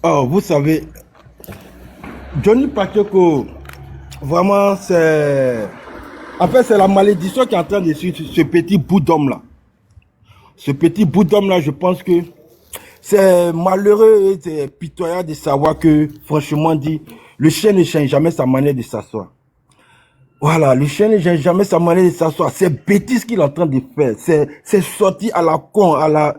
Oh, vous savez, Johnny Pacheco, vraiment, c'est... En fait, c'est la malédiction qui est en train de suivre ce petit bout d'homme-là. Ce petit bout d'homme-là, je pense que c'est malheureux et c'est pitoyable de savoir que, franchement dit, le chien ne change jamais sa manière de s'asseoir. Voilà, le chien ne change jamais sa manière de s'asseoir. C'est bêtise qu'il est en train de faire. C'est sorti à la con, à la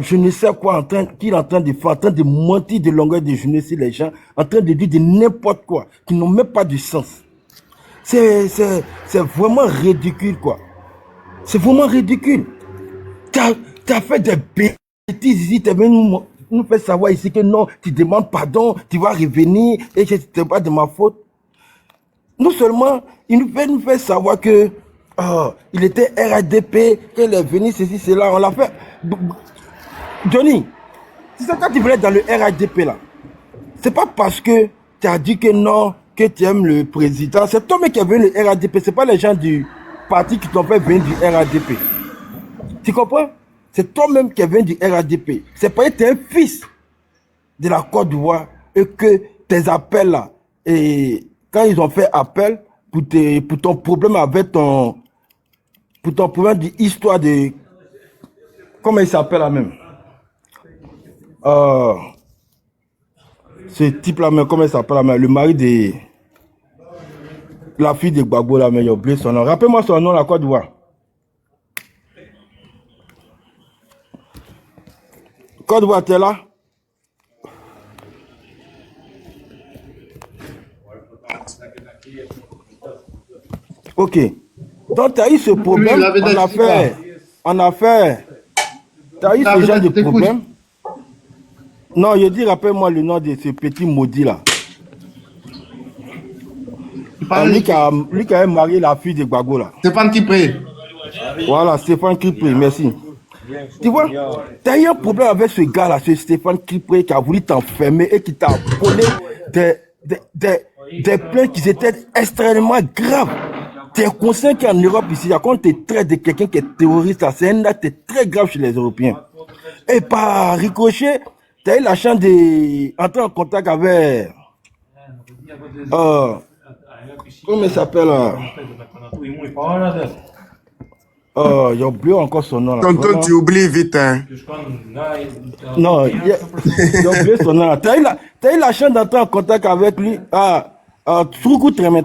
je ne sais quoi qu'il est en train de faire, en train de mentir de longueur de journée sur les gens, en train de dire de n'importe quoi, qui n'ont même pas de sens. C'est vraiment ridicule, quoi. C'est vraiment ridicule. Tu as fait des bêtises ici, tu es venu nous faire savoir ici que non, tu demandes pardon, tu vas revenir et que ce n'était pas de ma faute. Non seulement, il nous fait savoir que il était RADP, qu'il est venu, ceci, cela, on l'a fait. Johnny, c'est ça quand tu venais dans le RADP là. C'est pas parce que tu as dit que non, que tu aimes le président. C'est toi-même qui es venu le RADP. C'est pas les gens du parti qui t'ont fait venir du RADP. Tu comprends? C'est toi-même qui es venu du RADP. C'est pas que tu es un fils de la Côte d'Ivoire et que tes appels là, et quand ils ont fait appel pour ton problème avec pour ton problème d'histoire de, comment il s'appelle là même? Euh, Ce type-là, mais comment il s'appelle là, le mari de la fille de Gbagbo là, mais j'ai oublié son nom. Rappelle-moi son nom, la Côte d'Ivoire. Côte d'Ivoire, t'es là? Ok. Donc, tu as eu ce problème, on a fait, tu as eu ce genre de problème. Non, je dis, rappelle-moi le nom de ce petit maudit là. Lui qui a marié la fille de Gbagbo là. Stéphane Kipré. Voilà, Stéphane Kipré, merci. Tu vois, tu as eu un problème avec ce gars-là, ce Stéphane Kipré qui a voulu t'enfermer et qui t'a volé des plaintes qui étaient extrêmement graves. Tu es conscient qu'en Europe ici, quand on te traite de quelqu'un qui est terroriste, c'est un acte très grave chez les Européens. Et par ricochet, tu as eu la chance d'entrer en contact avec... comment il s'appelle j'ai oublié encore son nom. Tonton, tu oublies vite, hein. Non, j'ai oublié son nom. Tu as eu la chance d'entrer en contact avec lui. Troukou Trémé.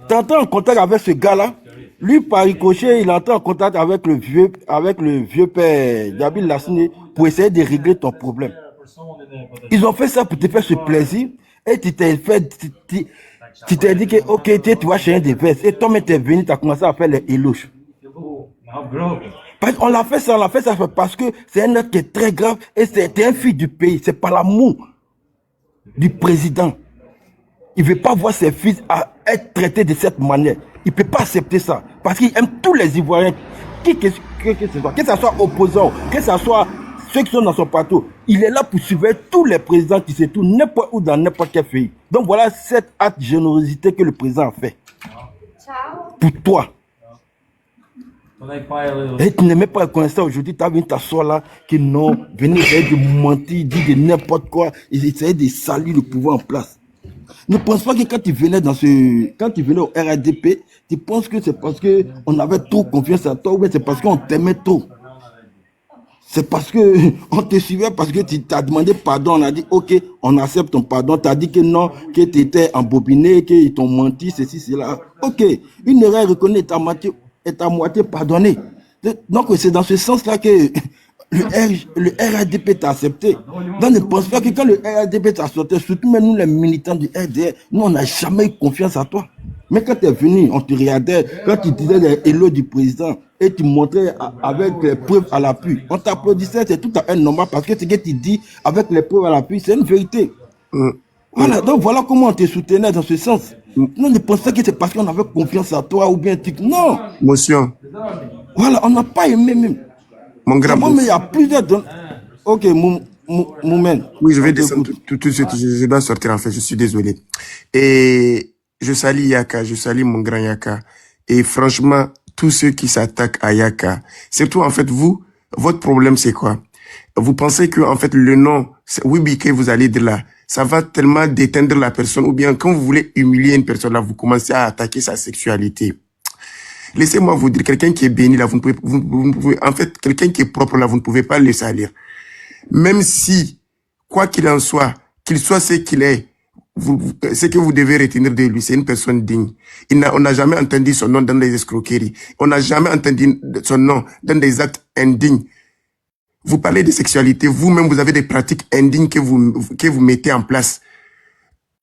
Tu entré en contact avec ce gars-là. Lui, par ricochet, il est entré en contact avec le vieux père Gabil Lassine pour essayer de régler ton problème. Ils ont fait ça pour te faire ce plaisir. Et tu t'es dit que, ok, tu vas changer des vestes. Et toi, tu es venu, tu as commencé à faire les éloges. On l'a fait ça parce que c'est un acte qui est très grave et c'est un fils du pays. C'est pas l'amour du président. Il ne veut pas voir ses fils être traités de cette manière. Il ne peut pas accepter ça. Parce qu'il aime tous les Ivoiriens. Que ce soit opposants, que ce soit ceux qui sont dans son plateau. Il est là pour suivre tous les présidents qui se trouvent n'importe où dans n'importe quel pays. Donc voilà cet acte de générosité que le président a fait. Pour toi. Et tu n'aimais pas reconnaître ça aujourd'hui. Tu as vu t'asseoir là, que non, venir essayer de mentir, dire de n'importe quoi, et essayer de salir le pouvoir en place. Ne pense pas que quand tu venais au RADP, tu penses que c'est parce qu'on avait trop confiance en toi ou bien c'est parce qu'on t'aimait trop. C'est parce qu'on te suivait, parce que tu t'as demandé pardon, on a dit ok, on accepte ton pardon, tu as dit que non, que tu étais embobiné, qu'ils t'ont menti, ceci, cela. Ok, une erreur reconnue est à moitié pardonnée. Donc c'est dans ce sens-là que le RADP t'a accepté. Donc ne pense pas que quand le RADP t'a accepté, surtout même nous les militants du RDR, nous on n'a jamais eu confiance à toi. Mais quand tu es venu, on te regardait, quand tu disais les hello du président et tu montrais avec les preuves à l'appui, on t'applaudissait, c'est tout à fait normal parce que ce que tu dis avec les preuves à l'appui, c'est une vérité. Voilà, donc voilà comment on te soutenait dans ce sens. Non, ne pense pas que c'est parce qu'on avait confiance à toi ou bien tu... Non. Motion. Voilà, on n'a pas aimé même. Mon grand mais il y a plusieurs... Ok, Moumen. Oui, je vais descendre tout de suite. Je dois sortir en fait, je suis désolé. Et je salue Yaka, je salue mon grand Yaka. Et franchement, tous ceux qui s'attaquent à Yaka, surtout en fait vous, votre problème c'est quoi? vous pensez que, en fait, le nom, oui, que vous allez dire là, ça va tellement déteindre la personne, ou bien quand vous voulez humilier une personne là, vous commencez à attaquer sa sexualité. Laissez-moi vous dire, quelqu'un qui est béni là, vous ne pouvez, en fait, quelqu'un qui est propre là, vous ne pouvez pas le salir. Même si, quoi qu'il en soit, qu'il soit ce qu'il est, ce que vous devez retenir de lui, c'est une personne digne. On n'a jamais entendu son nom dans des escroqueries. On n'a jamais entendu son nom dans des actes indignes. Vous parlez de sexualité, vous-même, vous avez des pratiques indignes que vous mettez en place.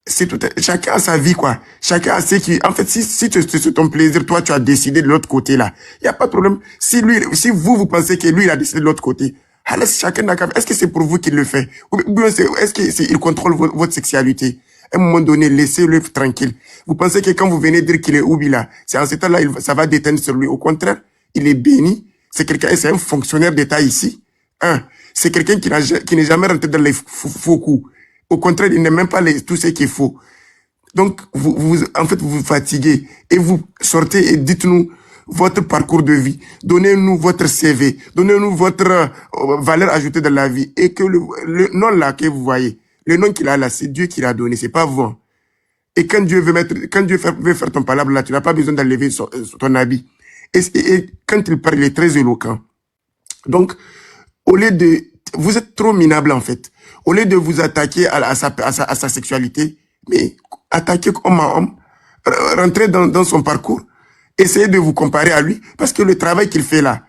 C'est tout, chacun a sa vie, quoi. Chacun a ce qui, en fait, si c'est ton plaisir, toi, tu as décidé de l'autre côté, là. Il n'y a pas de problème. Si vous pensez que lui, il a décidé de l'autre côté, alors chacun n'a qu'à, est-ce que c'est pour vous qu'il le fait? Ou bien est-ce qu'il contrôle votre sexualité? À un moment donné, laissez-le tranquille. Vous pensez que quand vous venez dire qu'il est oubi là, c'est en ce temps-là, ça va déteindre sur lui. Au contraire, il est béni. C'est quelqu'un, c'est un fonctionnaire d'État ici. C'est quelqu'un qui n'est jamais rentré dans les faux coups. Au contraire, il n'est même pas tout ce qu'il faut. Donc, en fait, vous vous fatiguez et vous sortez et dites-nous votre parcours de vie. Donnez-nous votre CV. Donnez-nous votre valeur ajoutée dans la vie. Et que le nom là que vous voyez, le nom qu'il a là, c'est Dieu qui l'a donné, c'est pas vous. Et quand Dieu veut faire ton palabre là, tu n'as pas besoin d'enlever ton habit. Et quand il parle, il est très éloquent. Donc, au lieu de, vous êtes trop minable en fait. Au lieu de vous attaquer à sa sexualité, mais attaquez homme à homme, rentrez dans son parcours, essayez de vous comparer à lui, parce que le travail qu'il fait là,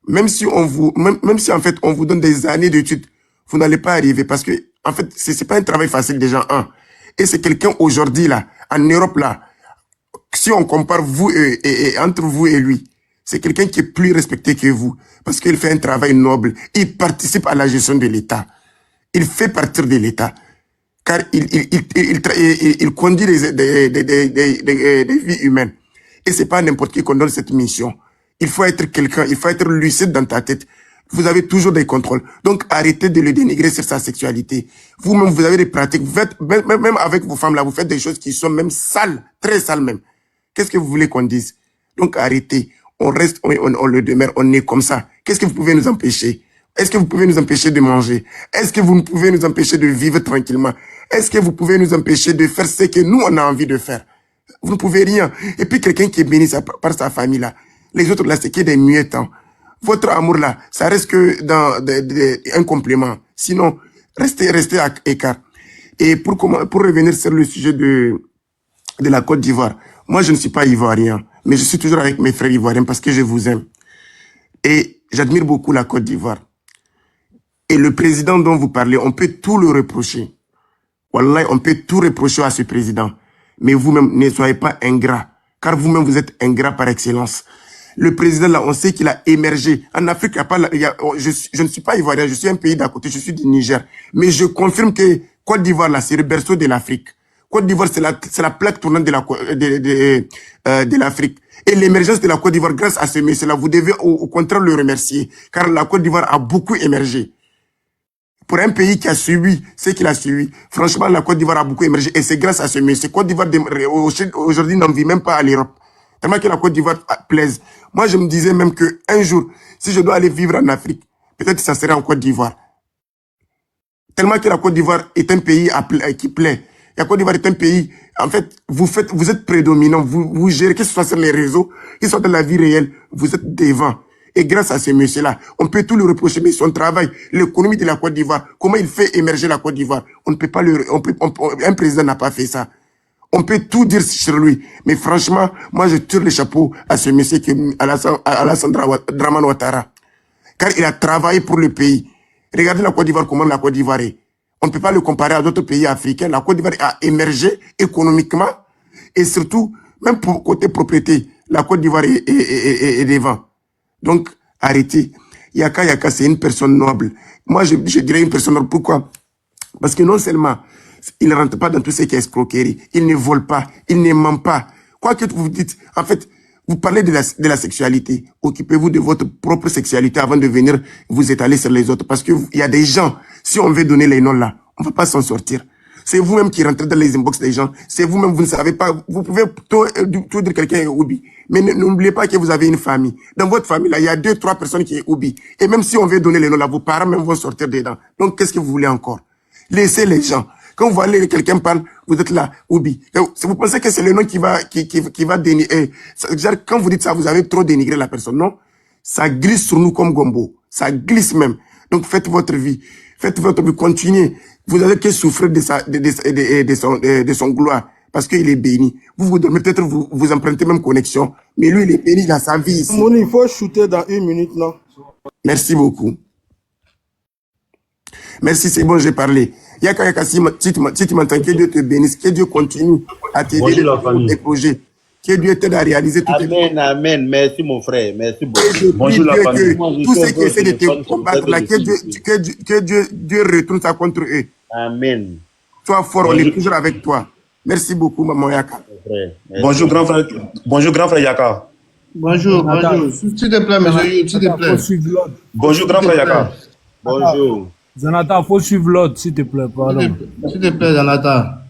même si en fait on vous donne des années d'études, vous n'allez pas arriver, parce que en fait c'est pas un travail facile déjà, et c'est quelqu'un aujourd'hui là, en Europe là, si on compare vous et entre vous et lui, c'est quelqu'un qui est plus respecté que vous, parce qu'il fait un travail noble, il participe à la gestion de l'État. Il fait partir de l'État, car il conduit des vies humaines. Et c'est pas n'importe qui qu'on donne cette mission. Il faut être quelqu'un, il faut être lucide dans ta tête. Vous avez toujours des contrôles. Donc arrêtez de le dénigrer sur sa sexualité. Vous-même, vous avez des pratiques. Vous faites, même avec vos femmes là, vous faites des choses qui sont même sales, très sales même. Qu'est-ce que vous voulez qu'on dise? Donc arrêtez. On reste, on le demeure, on est comme ça. Qu'est-ce que vous pouvez nous empêcher? Est-ce que vous pouvez nous empêcher de manger? Est-ce que vous pouvez nous empêcher de vivre tranquillement? Est-ce que vous pouvez nous empêcher de faire ce que nous, on a envie de faire? Vous ne pouvez rien. Et puis quelqu'un qui est béni par sa famille là, les autres là, c'est que des muettes. Votre amour là, ça reste que dans un complément. Sinon, restez à écart. Et pour revenir sur le sujet de la Côte d'Ivoire, moi je ne suis pas ivoirien, mais je suis toujours avec mes frères ivoiriens parce que je vous aime. Et j'admire beaucoup la Côte d'Ivoire. Et le président dont vous parlez, on peut tout le reprocher. Wallah, on peut tout reprocher à ce président. Mais vous-même, ne soyez pas ingrat. Car vous-même, vous êtes ingrat par excellence. Le président, là, on sait qu'il a émergé. En Afrique, je ne suis pas ivoirien, je suis un pays d'à côté, je suis du Niger. Mais je confirme que Côte d'Ivoire, là, c'est le berceau de l'Afrique. Côte d'Ivoire, c'est la plaque tournante de l'Afrique. Et l'émergence de la Côte d'Ivoire, grâce à ce monsieur-là, vous devez au contraire le remercier. Car la Côte d'Ivoire a beaucoup émergé. Pour un pays qui a suivi ce qu'il a suivi, franchement, la Côte d'Ivoire a beaucoup émergé. Et c'est grâce à ce monsieur. Côte d'Ivoire, aujourd'hui, n'en vit même pas à l'Europe. Tellement que la Côte d'Ivoire plaise. Moi, je me disais même qu'un jour, si je dois aller vivre en Afrique, peut-être que ça serait en Côte d'Ivoire. Tellement que la Côte d'Ivoire est un pays qui plaît. La Côte d'Ivoire est un pays, en fait, vous êtes prédominant, vous gérez, que ce soit sur les réseaux, que ce soit dans la vie réelle, vous êtes devant. Et grâce à ce monsieur-là, on peut tout le reprocher, mais son travail, l'économie de la Côte d'Ivoire, comment il fait émerger la Côte d'Ivoire, on ne peut pas un président n'a pas fait ça. On peut tout dire sur lui, mais franchement, moi je tire le chapeau à ce monsieur qui est Alassane Dramane Ouattara. Car il a travaillé pour le pays. Regardez la Côte d'Ivoire, comment la Côte d'Ivoire est. On ne peut pas le comparer à d'autres pays africains. La Côte d'Ivoire a émergé économiquement et surtout, même pour côté propriété, la Côte d'Ivoire est devant. Donc, arrêtez. Yaka, c'est une personne noble. Moi, je dirais une personne noble. Pourquoi? Parce que non seulement, il ne rentre pas dans tout ce qui est escroquerie, il ne vole pas, il ne ment pas. Quoi que vous dites, en fait, vous parlez de la sexualité. Occupez-vous de votre propre sexualité avant de venir vous étaler sur les autres. Parce qu'il y a des gens, si on veut donner les noms là, on ne va pas s'en sortir. C'est vous-même qui rentrez dans les inbox des gens. C'est vous-même, vous ne savez pas. Vous pouvez tout dire quelqu'un est Oubi. Mais n'oubliez pas que vous avez une famille. Dans votre famille, là, il y a 2-3 personnes qui sont Oubi. Et même si on veut donner les noms, là, vos parents même vont sortir dedans. Donc, qu'est-ce que vous voulez encore? Laissez les gens. Quand vous voyez quelqu'un parle, vous êtes là, Oubi. Vous pensez que c'est le nom qui va dénigrer. Quand vous dites ça, vous avez trop dénigré la personne. Non? Ça glisse sur nous comme gombo. Ça glisse même. Donc, faites votre vie. Faites votre vie. Continuez. Vous avez que souffrir de son gloire. Parce qu'il est béni. Vous dormez, peut-être vous empruntez même connexion. Mais lui, il est béni, il a sa vie ici. Moni, il faut shooter dans 1 minute, non? Merci beaucoup. Merci, c'est bon, j'ai parlé. Yaka, si tu m'entends, que Dieu te bénisse, que Dieu continue à t'aider dans tes projets. Que Dieu t'aide à réaliser tout. Amen, amen. Merci, mon frère. Merci beaucoup. Bonjour la famille. Tous ceux qui essaient de te combattre, là, que Dieu retourne ça contre eux. Amen. Sois fort, on est toujours avec toi. Merci beaucoup, maman Yaka. Bonjour, grand frère. Bonjour, grand frère Yaka. Bonjour, bonjour. S'il te plaît, monsieur, s'il te plaît. Bonjour, grand frère Yaka. Bonjour. Zanata, faut suivre l'autre, s'il te plaît, pardon. S'il te plaît, Zanata.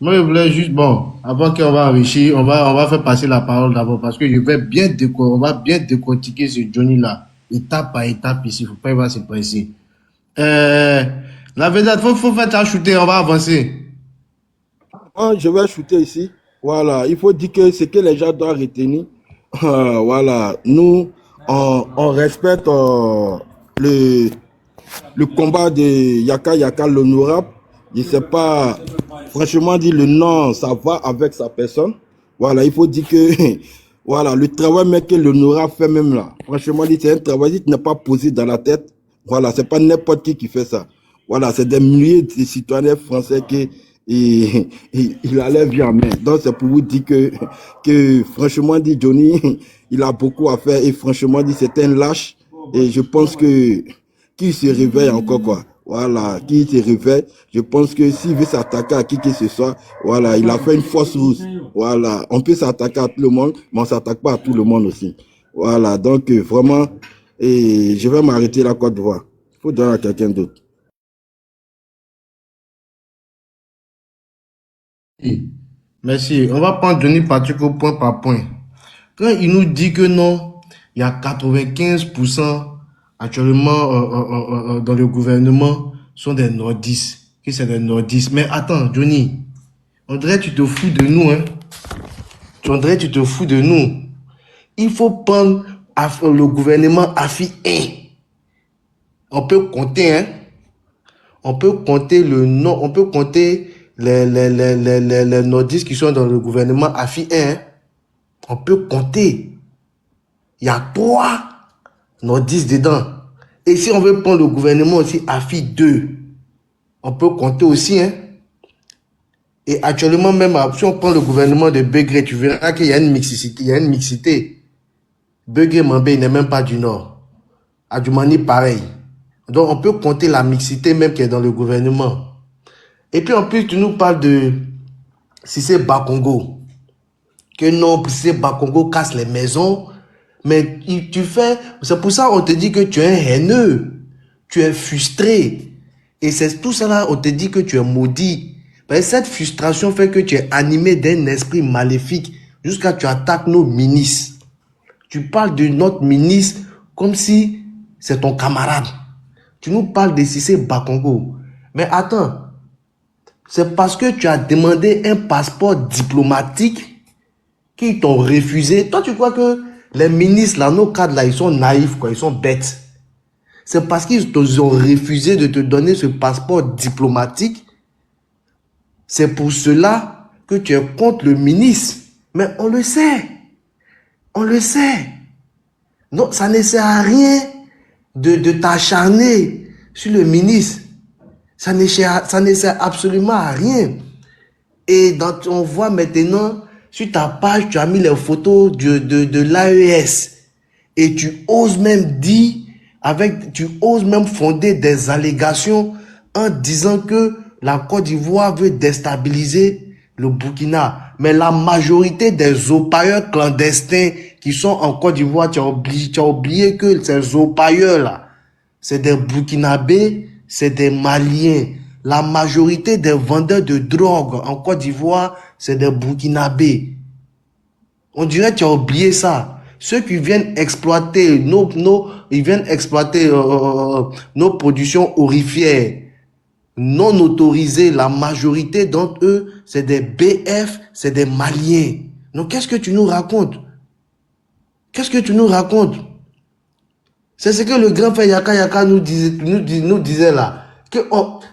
Moi, je voulais juste, bon, avant qu'on va enrichir, on va faire passer la parole d'abord parce que on va bien décortiquer ce Johnny-là, étape par étape ici. Faut pas y voir se presser. La vedette, faut faire ta shooter, on va avancer. Je vais shooter ici. Voilà, il faut dire que ce que les gens doivent retenir, voilà, nous, on respecte le combat de Yaka l'honorable. Je sais pas, franchement dit le nom, ça va avec sa personne. Voilà, il faut dire que, voilà, le travail même que l'honorable fait même là, franchement dit, c'est un travail qui n'est pas posé dans la tête. Voilà, c'est pas n'importe qui fait ça. Voilà, c'est des milliers de citoyens français qui il a l'air bien en main. Donc c'est pour vous dire que franchement dit Johnny, il a beaucoup à faire et franchement dit c'est un lâche et je pense que qu'il se réveille encore quoi. Voilà, qu'il se réveille. Je pense que s'il veut s'attaquer à qui que ce soit, voilà, il a fait une force rouge. Voilà, on peut s'attaquer à tout le monde, mais on s'attaque pas à tout le monde aussi. Voilà, donc vraiment, et je vais m'arrêter la Côte d'Ivoire. Il faut donner à quelqu'un d'autre. Merci. On va prendre Johnny Patrick au point par point. Quand il nous dit que non, il y a 95% actuellement dans le gouvernement sont des nordistes, que c'est des nordistes. Mais attends, Johnny, on dirait que tu te fous de nous, hein. On dirait que tu te fous de nous. Il faut prendre le gouvernement AFI 1. On peut compter, hein. On peut compter le nom, on peut compter les nordistes qui sont dans le gouvernement AFI 1. On peut compter. Il y a 3 nordistes dedans. Et si on veut prendre le gouvernement aussi AFI 2, on peut compter aussi, hein. Et actuellement même, si on prend le gouvernement de Begré, tu verras qu'il y a une mixité. Il y a une mixité. Begré Mambé n'est même pas du Nord. Adjoumani, pareil. Donc on peut compter la mixité même qui est dans le gouvernement. Et puis en plus, tu nous parles de Cissé Bakongo. Que non, Cissé Bakongo casse les maisons. Mais tu fais... C'est pour ça qu'on te dit que tu es un haineux. Tu es frustré. Et c'est tout ça là, on te dit que tu es maudit. Mais cette frustration fait que tu es animé d'un esprit maléfique jusqu'à tu attaques nos ministres. Tu parles de notre ministre comme si c'est ton camarade. Tu nous parles de Cissé Bakongo. Mais attends, c'est parce que tu as demandé un passeport diplomatique qu'ils t'ont refusé. Toi, tu crois que les ministres, là, nos cadres, là, ils sont naïfs, quoi, ils sont bêtes. C'est parce qu'ils t'ont refusé de te donner ce passeport diplomatique. C'est pour cela que tu es contre le ministre. Mais on le sait. On le sait. Non, ça ne sert à rien de t'acharner sur le ministre. Ça ne sert absolument à rien. Et on voit maintenant, sur ta page, tu as mis les photos de l'AES. Et tu oses même dire, tu oses même fonder des allégations en disant que la Côte d'Ivoire veut déstabiliser le Burkina. Mais la majorité des orpailleurs clandestins qui sont en Côte d'Ivoire, tu as oublié que ces orpailleurs-là, c'est des Burkinabés, c'est des Maliens. La majorité des vendeurs de drogue en Côte d'Ivoire, c'est des Burkinabés. On dirait que tu as oublié ça. Ceux qui viennent exploiter ils viennent exploiter nos productions aurifères non autorisées. La majorité d'entre eux, c'est des BF, c'est des Maliens. Donc, qu'est-ce que tu nous racontes? Qu'est-ce que tu nous racontes? C'est ce que le grand frère Yaka Yaka nous disait là. Que,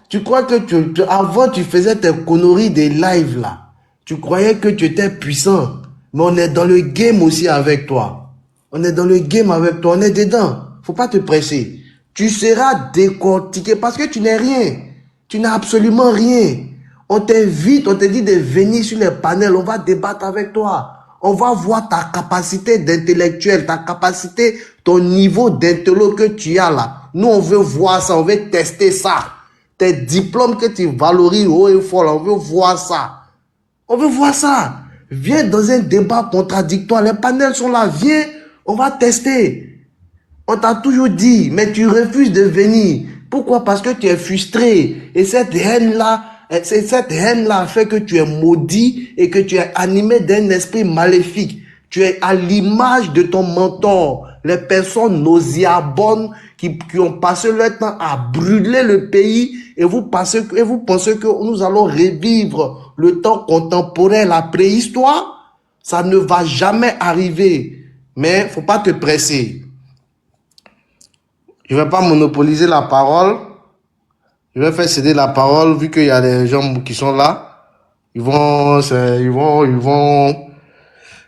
tu crois que avant tu faisais tes conneries des lives là. Tu croyais que tu étais puissant. Mais on est dans le game aussi avec toi. On est dans le game avec toi. On est dedans. Faut pas te presser. Tu seras décortiqué parce que tu n'es rien. Tu n'as absolument rien. On t'invite, on te dit de venir sur les panels. On va débattre avec toi. On va voir ta capacité d'intellectuel, ta capacité, ton niveau d'intello que tu as là. Nous, on veut voir ça, on veut tester ça. Tes diplômes que tu valorises haut et fort, on veut voir ça. On veut voir ça. Viens dans un débat contradictoire. Les panels sont là. Viens, on va tester. On t'a toujours dit, mais tu refuses de venir. Pourquoi? Parce que tu es frustré. Et cette haine-là fait que tu es maudit et que tu es animé d'un esprit maléfique. Tu es à l'image de ton mentor. Les personnes nauséabondes qui ont passé leur temps à brûler le pays et vous pensez que nous allons revivre le temps contemporain, la préhistoire. Ça ne va jamais arriver. Mais faut pas te presser. Je vais pas monopoliser la parole. Je vais faire céder la parole vu qu'il y a des gens qui sont là. Ils vont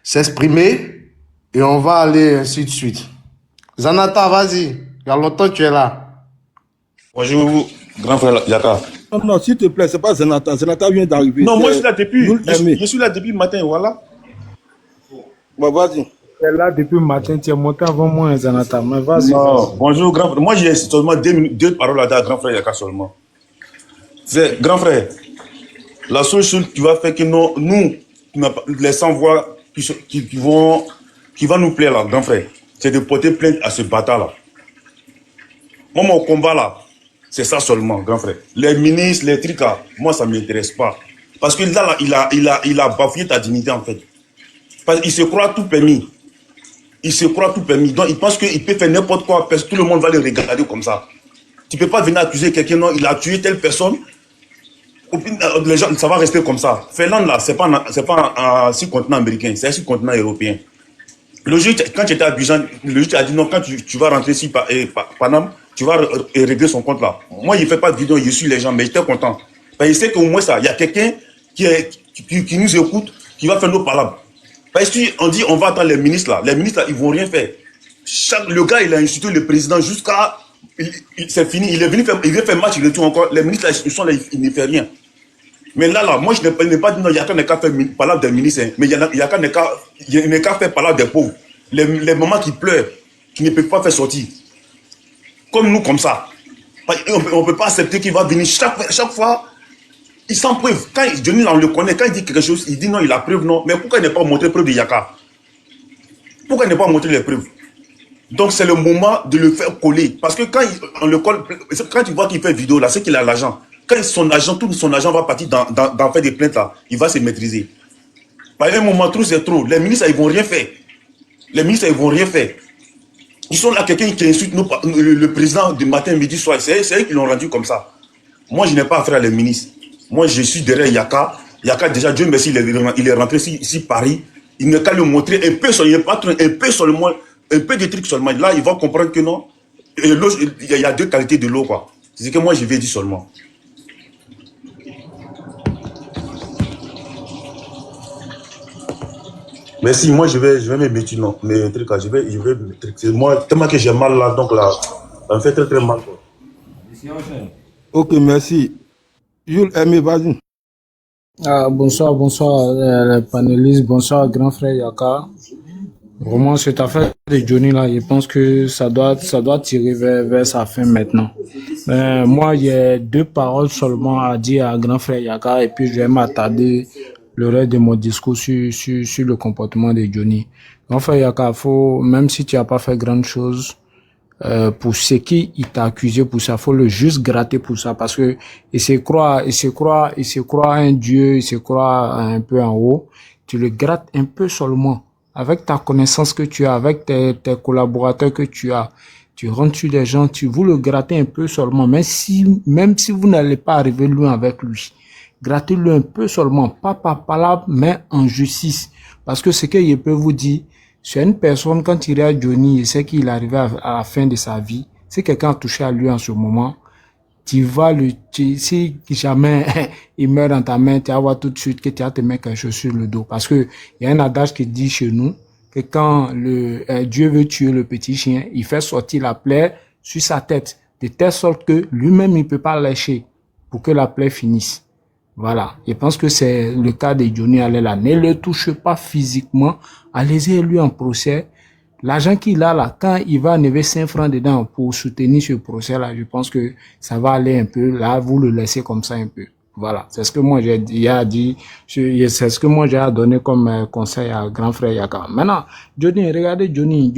s'exprimer et on va aller ainsi de suite. Zanata, vas-y. Il y a longtemps que tu es là. Bonjour, grand frère Yaka. Non, non, s'il te plaît, c'est pas Zenata. Zenata vient d'arriver. Non, moi je suis là depuis. Je Je suis là depuis le matin, voilà. Bah, vas-y. Tu es là depuis le matin, tu es monté avant moi, Zanata. Mais vas-y. Non, bonjour, grand frère. Moi j'ai seulement deux paroles à dire à grand frère Yaka seulement. C'est, grand frère, la seule chose qui va faire que nous les sans-voix qui vont nous plaire là, grand frère, c'est de porter plainte à ce bâtard là. Moi, mon combat là, c'est ça seulement, grand frère. Les ministres, les trucs là, moi ça ne m'intéresse pas. Parce que là, il a bafoué ta dignité en fait. Parce qu'il se croit tout permis. Il se croit tout permis. Donc il pense qu'il peut faire n'importe quoi, parce que tout le monde va le regarder comme ça. Tu ne peux pas venir accuser quelqu'un, non, il a tué telle personne. Les gens, ça va rester comme ça. Finlande là, c'est pas un sous-continent américain, c'est un sous-continent européen. Le juge, quand tu étais à Abidjan, le juge a dit non, quand tu vas rentrer ici par Paname, tu vas régler son compte là. Moi, il ne fait pas de vidéo, il suit les gens, mais j'étais content. Parce que je sais qu'au moins ça, il y a quelqu'un qui nous écoute, qui va faire nos palabres. Parce qu'on dit on va attendre les ministres là, ils ne vont rien faire. Le gars, il a insulté le président jusqu'à. C'est fini, il vient faire match, il retourne encore. Les ministres là, ils sont là, ils ne font rien. Mais là, moi je n'ai pas dit non, il n'y a qu'à faire parler des ministres, hein, mais il n'y a qu'à faire parler des pauvres. Les mamans qui pleurent, qui ne peuvent pas faire sortir. Comme nous, comme ça. On ne peut pas accepter qu'il va venir chaque fois. Il s'en preuve. Quand Johnny on le connaît, quand il dit quelque chose, il dit non, il a preuve, non. Mais pourquoi il n'a pas montré preuve de Yaka? Pourquoi il n'a pas montré les preuves? Donc c'est le moment de le faire coller. Parce que quand on le colle, quand tu vois qu'il fait vidéo là, c'est qu'il a l'argent. Quand tout son argent va partir dans faire des plaintes là, il va se maîtriser. Par un moment, trop c'est trop. Les ministres, ils ne vont rien faire. Les ministres, ils ne vont rien faire. Ils sont là, quelqu'un qui insulte le président du matin, midi, soir. C'est eux qui l'ont rendu comme ça. Moi, je n'ai pas affaire à les ministres. Moi, je suis derrière Yaka. Yaka, déjà, Dieu merci, il est rentré ici, Paris. Il n'a qu'à le montrer un peu seulement, un peu de trucs seulement. Là, il va comprendre que non. Il y a deux qualités de l'eau, quoi. C'est ce que moi, je vais dire seulement. Merci, moi je vais me mettre mes trucs là, je vais me trucs. Moi, tellement que j'ai mal là, donc là, ça me fait très très mal. Quoi. Ok, merci. Jules Aimé, vas-y. Bonsoir les panélistes, bonsoir grand frère Yaka. Vraiment, cette affaire de Johnny là, je pense que ça doit tirer vers sa fin maintenant. Moi, il y a deux paroles seulement à dire à grand frère Yaka et puis je vais m'attarder le reste de mon discours sur le comportement de Johnny. Grand frère Yaka, même si tu n'as pas fait grande chose, pour ce qu'il t'a accusé pour ça. Faut le juste gratter pour ça parce que il se croit un dieu, il se croit un peu en haut. Tu le grattes un peu seulement avec ta connaissance que tu as, avec tes collaborateurs que tu as. Tu rentres sur les gens, vous le grattez un peu seulement, même si vous n'allez pas arriver loin avec lui. Grattez-le un peu seulement, pas par palabre, mais en justice. Parce que ce qu'il peut vous dire, c'est une personne, quand il regarde Johnny, il sait qu'il est arrivé à la fin de sa vie. Si quelqu'un a touché à lui en ce moment, si jamais il meurt dans ta main, tu vas voir tout de suite que tu vas te mettre quelque chose sur le dos. Parce que il y a un adage qui dit chez nous que quand Dieu veut tuer le petit chien, il fait sortir la plaie sur sa tête, de telle sorte que lui-même il peut pas lâcher pour que la plaie finisse. Voilà. Je pense que c'est le cas de Johnny Alela. Ne le touche pas physiquement. Allez-y lui en procès. L'argent qu'il a là, quand il va enlever 5 francs dedans pour soutenir ce procès-là, je pense que ça va aller un peu. Là, vous le laissez comme ça un peu. Voilà. C'est ce que moi j'ai dit. C'est ce que moi j'ai donné comme conseil à grand frère Yaka. Maintenant, Johnny, regardez Johnny,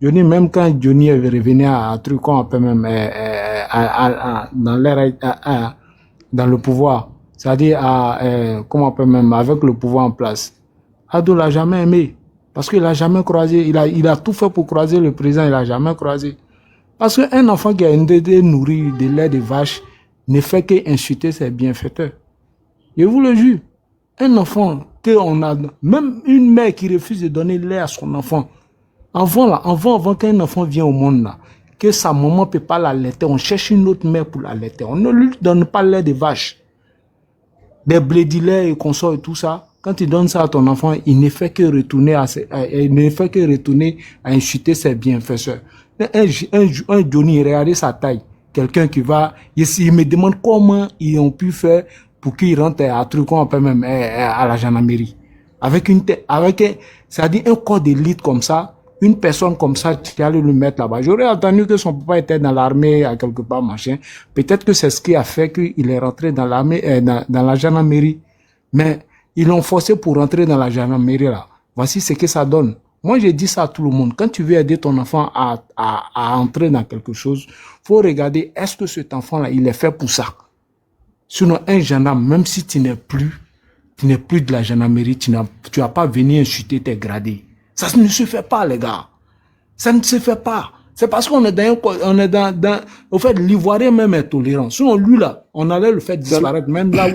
même quand Johnny est revenu à truc qu'on appelle même, dans le pouvoir, c'est-à-dire comment on peut même avec le pouvoir en place. Ado l'a jamais aimé parce qu'il a jamais croisé, il a tout fait pour croiser le président, il a jamais croisé. Parce qu'un enfant qui a été nourri de lait de vache ne fait qu'insulter ses bienfaiteurs. Je vous le jure, un enfant même une mère qui refuse de donner lait à son enfant, avant qu'un enfant vienne au monde là, que sa maman peut pas l'allaiter, on cherche une autre mère pour l'allaiter. On ne lui donne pas lait de vache. Des blédilets et consorts et tout ça. Quand tu donnes ça à ton enfant, il ne fait que retourner à insulter ses bienfaiteurs. Un Johnny, regardez sa taille. Quelqu'un qui va, il me demande comment ils ont pu faire pour qu'il rentre à truc qu'on appelle même à la gendarmerie. C'est-à-dire un corps d'élite comme ça, une personne comme ça, tu allais le mettre là-bas. J'aurais entendu que son papa était dans l'armée, à quelque part, machin. Peut-être que c'est ce qui a fait qu'il est rentré dans l'armée, dans la gendarmerie. Mais ils l'ont forcé pour rentrer dans la gendarmerie là. Voici ce que ça donne. Moi, j'ai dit ça à tout le monde. Quand tu veux aider ton enfant à entrer dans quelque chose, faut regarder, est-ce que cet enfant-là, il est fait pour ça? Sinon, un gendarme, même si tu n'es plus de la gendarmerie, tu vas pas venir insulter tes gradés. Ça ne se fait pas, les gars. Ça ne se fait pas. C'est parce qu'on est au fait, l'Ivoirien même est tolérant. Sinon, lui, là, on allait le faire disparaître, même là où...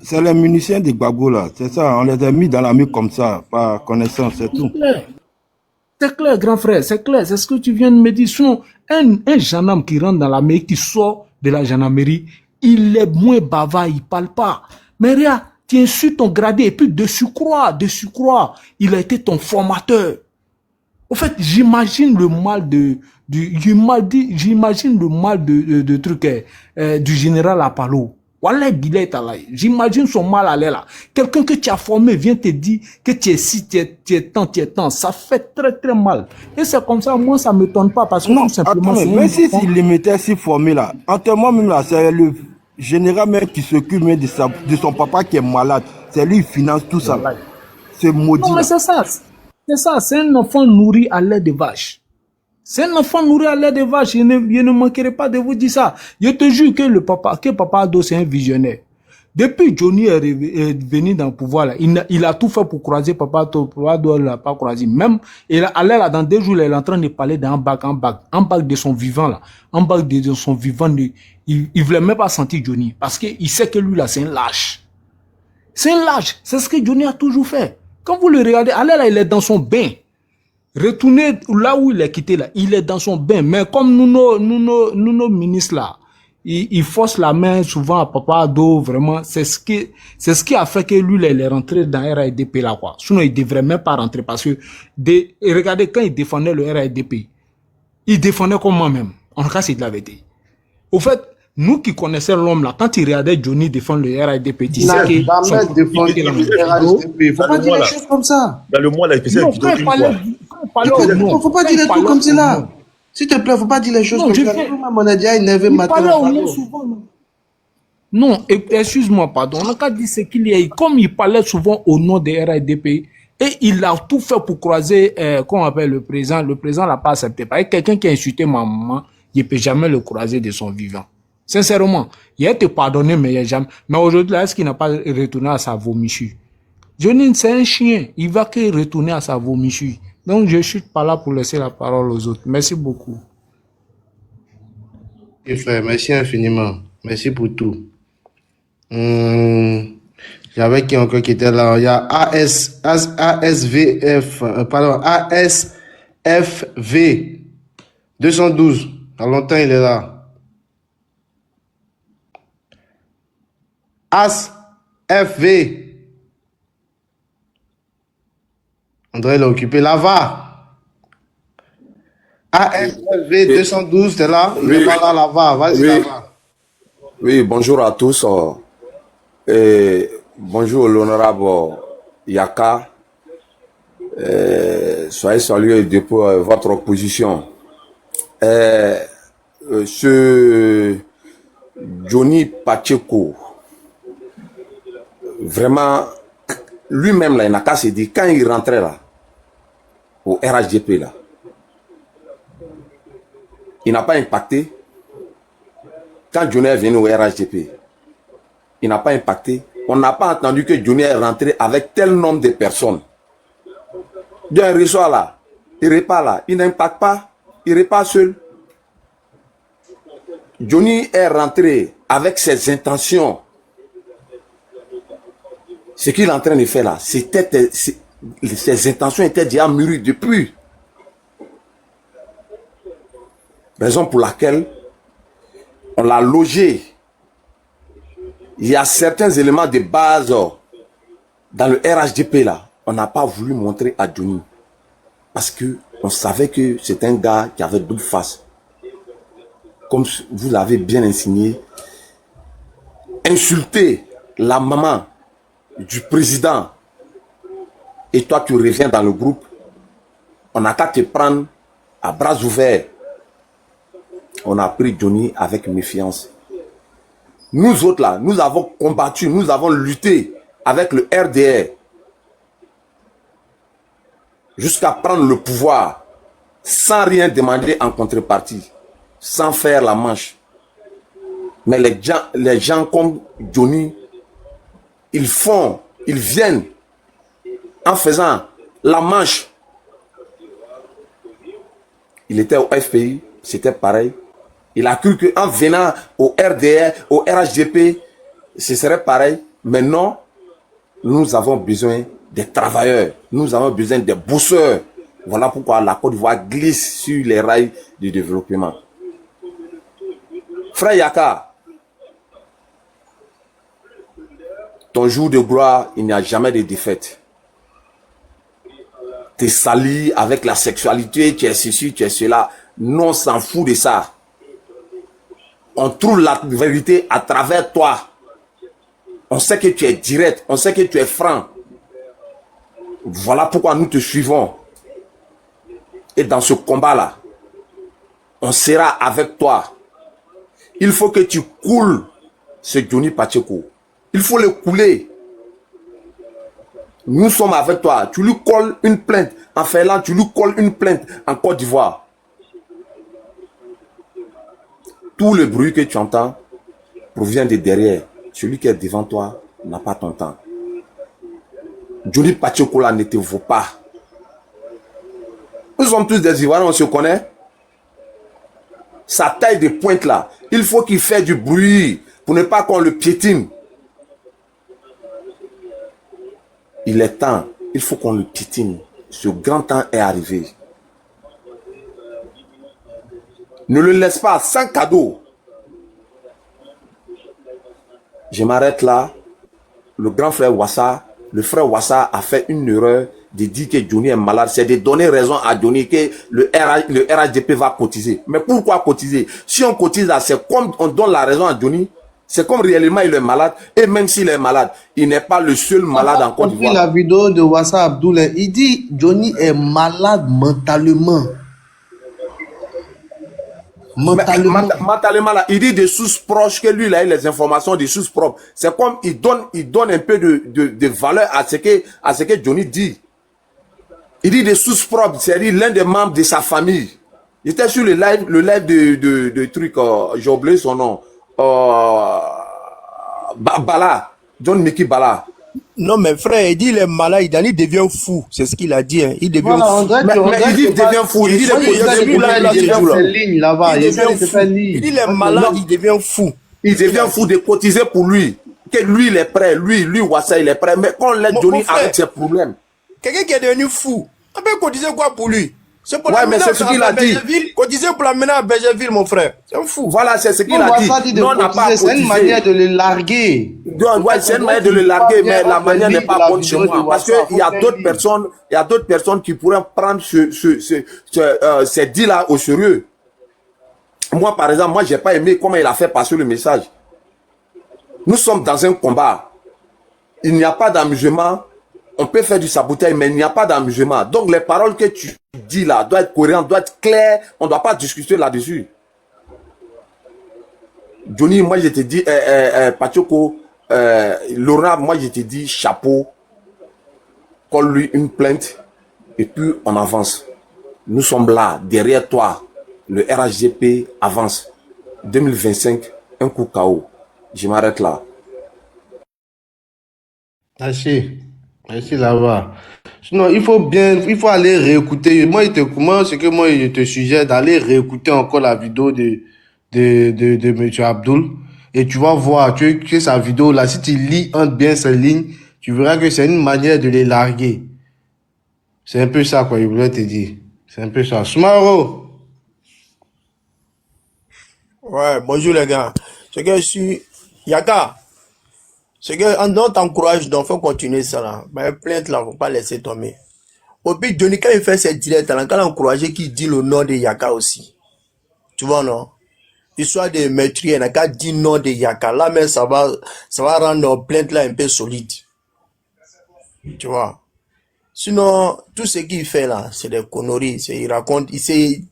C'est les munitions des Gbagbo, là. C'est ça, on les a mis dans la main comme ça, par connaissance, c'est tout. C'est clair, grand frère, c'est clair. C'est ce que tu viens de me dire. Sinon, un gendarme qui rentre dans la mairie, qui sort de la gendarmerie, il est moins bavard, il parle pas. Mais regarde, tu insultes ton gradé et puis de surcroît, il a été ton formateur. Au fait, j'imagine le mal du général Apollo. Wallah bilay talay. J'imagine son mal à là. Quelqu'un que tu as formé vient te dire que tu es si, tu es tant. Ça fait très très mal. Et c'est comme ça, moi ça me m'étonne pas parce que non, tout simplement. Attends, mais si il les mettait si formés là, entre moi-même là, c'est le général même qui s'occupe de son papa qui est malade. C'est lui qui finance tout ça. C'est maudit. Non, mais c'est ça. C'est ça, c'est un enfant nourri à lait de vache. C'est un enfant nourri à lait de vache. Je ne manquerai pas de vous dire ça. Je te jure que Papa Ado, c'est un visionnaire. Depuis Johnny est venu dans le pouvoir, là, il a tout fait pour croiser Papa Ado. Papa Ado ne l'a pas croisé. Même, il allait là, dans 2 jours, il est en train de parler d'un bac de son vivant, là. En bac de son vivant, il voulait même pas sentir Johnny. Parce qu'il sait que lui, là, c'est un lâche. C'est un lâche. C'est ce que Johnny a toujours fait. Quand vous le regardez, allez là, il est dans son bain. Retournez là où il est quitté là, il est dans son bain. Mais comme nos ministres là, ils forcent la main souvent à Papa Ado, vraiment, c'est ce qui a fait que lui là, il est rentré dans le RADP là quoi. Sinon il devrait même pas rentrer parce que regardez quand il défendait le RADP, il défendait comme moi-même. En tout cas c'est de la vérité. Au fait, nous qui connaissons l'homme là, quand il regardait Johnny défendre le RADP, tu sais que... Il n'a jamais défendu le RADP. Il ne faut pas dire les choses comme ça. Dans le mois, là, il faisait une vidéo une fois. Il ne faut pas dire les trucs comme cela. S'il te plaît, il ne faut pas dire les choses comme ça. Nous-mêmes, on a déjà énervé maintenant. Non, excuse-moi, pardon. On n'a qu'à dire ce qu'il y a. Comme il parlait souvent au nom des RADP, Et il a tout fait pour croiser, qu'on appelle le président. Le président l'a pas accepté. Parce que quelqu'un qui a insulté ma maman, il ne peut jamais le croiser de son vivant. Sincèrement, il a été pardonné, mais il a jamais. Mais aujourd'hui, est-ce qu'il n'a pas retourné à sa vomissure? Johnny, c'est un chien. Il va que retourner à sa vomissure. Donc, je ne suis pas là pour laisser la parole aux autres. Merci beaucoup. Et frère, merci infiniment. Merci pour tout. J'avais qui encore qui était là? Il y a ASFV 212. À longtemps, il est là. ASFV. André l'a occupé. Lava. ASFV 212, t'es là? Il est pas là, Lava. Vas-y, Oui, Lava. oui, bonjour à tous. Et bonjour l'honorable Yaka. Soyez salués pour votre position. Ce Johnny Pacheco, vraiment, lui-même, là, il n'a qu'à se dire, quand il rentrait là, au RHDP, là, il n'a pas impacté. Quand Johnny est venu au RHDP, il n'a pas impacté. On n'a pas entendu que Johnny est rentré avec tel nombre de personnes. Bien, il reçoit là, il repart là, il n'impacte pas, il repart seul. Johnny est rentré avec ses intentions. Ce qu'il est en train de faire là, ses intentions étaient déjà mûries depuis. Raison pour laquelle on l'a logé. Il y a certains éléments de base dans le RHDP là. On n'a pas voulu montrer à Johnny. Parce que on savait que c'est un gars qui avait double face. Comme vous l'avez bien insigné. Insulter la maman du président. Et toi tu reviens dans le groupe. On n'a qu'à te prendre à bras ouverts. On a pris Johnny avec méfiance. Nous autres là, nous avons combattu, nous avons lutté avec le RDR jusqu'à prendre le pouvoir sans rien demander en contrepartie, sans faire la manche. Mais les gens comme Johnny, ils viennent en faisant la manche. Il était au FPI, c'était pareil. Il a cru qu'en venant au RDR, au RHDP, ce serait pareil. Mais non, nous avons besoin des travailleurs. Nous avons besoin des bosseurs. Voilà pourquoi la Côte d'Ivoire glisse sur les rails du développement. Frère Yaka, ton jour de gloire, il n'y a jamais de défaite. Tu es sali avec la sexualité, tu es ceci, tu es cela. Non, on s'en fout de ça. On trouve la vérité à travers toi. On sait que tu es direct, on sait que tu es franc. Voilà pourquoi nous te suivons. Et dans ce combat-là, on sera avec toi. Il faut que tu coules ce Johnny Pacheco. Il faut le couler. Nous sommes avec toi. Tu lui colles une plainte. En Finlande, tu lui colles une plainte en Côte d'Ivoire. Tout le bruit que tu entends provient de derrière. Celui qui est devant toi n'a pas ton temps. Johnny Pacheco là ne te vaut pas. Nous sommes tous des Ivoiriens, on se connaît. Sa taille de pointe là, il faut qu'il fasse du bruit pour ne pas qu'on le piétine. Il est temps, il faut qu'on le piétine. Ce grand temps est arrivé. Ne le laisse pas sans cadeau. Je m'arrête là. Le grand frère Wassa, le frère Wassa a fait une erreur de dire que Johnny est malade. C'est de donner raison à Johnny que le RHDP va cotiser. Mais pourquoi cotiser? Si on cotise là, c'est comme on donne la raison à Johnny. C'est comme réellement il est malade. Et même s'il est malade, il n'est pas le seul malade en Côte d'Ivoire. La vidéo de Wassa Abdoulaye, il dit Johnny est malade mentalement. Mentalement là, il dit des sources proches que lui il a eu les informations des sources propres. C'est comme il donne un peu de valeur à ce que Johnny dit. Il dit des sources propres, c'est-à-dire l'un des membres de sa famille. J'étais sur le live de truc, j'ai oublié son nom. Bala, John Mickey Bala. Non, mais frère, il dit il est malade, il devient fou. C'est ce qu'il a dit. Hein. Il devient Voilà, on fou. dirait Mais il dit il devient fou. Il dit Il dit il est malade, il devient fou. il devient fou de cotiser pour lui. Que lui, il est prêt. Lui, Wassa, il est prêt. Mais quand on laisse Johnny avec ses problèmes. Quelqu'un qui est devenu fou, on peut cotiser quoi pour lui? C'est pour Ouais, mais c'est ce qu'il a dit. Cotiser pour l'amener à Bergerville, mon frère. C'est un fou. Voilà, c'est ce qu'il a dit. Non, on n'a pas cotisé. C'est une manière de le larguer. Ouais, c'est une manière de le larguer, mais la manière n'est pas bonne chez moi. Parce qu'il y a d'autres personnes qui pourraient prendre ces dits-là au sérieux. Moi, par exemple, j'ai pas aimé comment il a fait passer le message. Nous sommes dans un combat. Il n'y a pas d'amusement. On peut faire du sabotage, mais il n'y a pas d'amusement. Donc, les paroles que tu dis là doivent être cohérentes, doivent être claires. On ne doit pas discuter là-dessus. Johnny, moi, je te dis, Pachoko, Laurent, moi, je te dis chapeau. Colle-lui une plainte et puis on avance. Nous sommes là, derrière toi. Le RHGP avance. 2025, un coup KO. Je m'arrête là. Merci. Merci là-bas. Sinon, il faut aller réécouter. Moi, je te suggère d'aller réécouter encore la vidéo de M. Abdul. Et tu vas voir, que sa vidéo là, si tu lis bien ces lignes, tu verras que c'est une manière de les larguer. C'est un peu ça, quoi, il voulait te dire. C'est un peu ça. Smaro! Ouais, bonjour les gars. C'est que je suis Yaka. C'est que on t'encourage, donc faut continuer ça là. Mais plainte là, faut pas laisser tomber. Au pire, Johnny, quand il fait ses directs là, quand il encourage qu'il dit le nom de Yaka aussi. Tu vois, non? Histoire de maîtriser, il n'a qu'à dire nom de Yaka. Là, mais ça va rendre plainte là un peu solide. Tu vois? Sinon, tout ce qu'il fait là, c'est des conneries. Il raconte,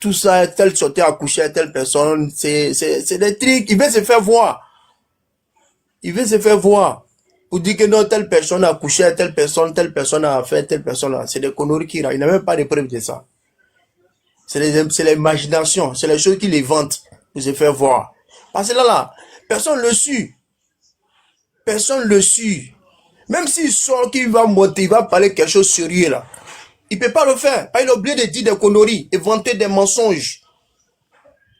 tout ça, tel sauter à coucher à telle personne, c'est des trucs. Il veut se faire voir. Il veut se faire voir. Pour dire que non, telle personne a couché à telle personne a fait telle personne là. C'est des conneries qu'il a. Il n'a même pas de preuves de ça. C'est l'imagination. C'est les choses qu'il invente pour se faire voir. Parce que là, personne ne le suit. Personne ne le suit. Même s'il sort qu'il va monter, il va parler quelque chose de sérieux là. Il ne peut pas le faire. Il a oublié de dire des conneries, inventer des mensonges.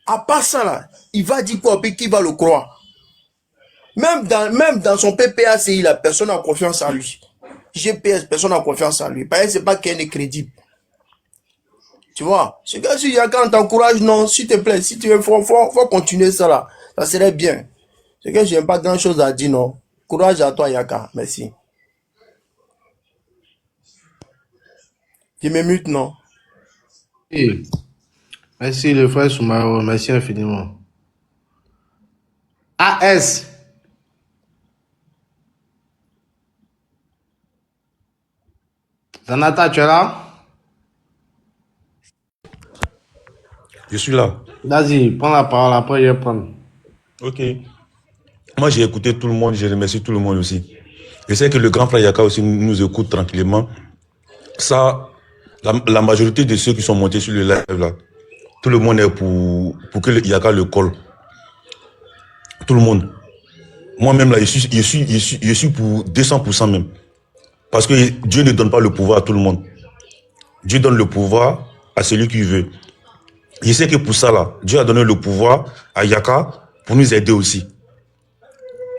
À part ça là, il va dire quoi, puis qui va le croire. Même dans son PPACI, la personne a confiance en lui. GPS, personne n'a confiance en lui. Parce que c'est pas qu'il est crédible. Tu vois, ce gars, si Yaka t'encourage, non, s'il te plaît, si tu veux, faut continuer ça là. Ça serait bien. C'est que je n'ai pas grand chose à dire, non. Courage à toi, Yaka. Merci. Je me mute, non. Et merci le frère Soumaro, merci infiniment. AS. Zanata, tu es là? Je suis là. Vas-y, prends la parole, après je vais prendre. Ok. Moi, j'ai écouté tout le monde, je remercie tout le monde aussi. Je sais que le grand frère Yaka aussi nous écoute tranquillement. Ça, la majorité de ceux qui sont montés sur le live là, tout le monde est pour que Yaka le colle. Tout le monde. Moi-même là, je suis pour 200% même. Parce que Dieu ne donne pas le pouvoir à tout le monde. Dieu donne le pouvoir à celui qui veut. Je sais que pour ça là, Dieu a donné le pouvoir à Yaka pour nous aider aussi.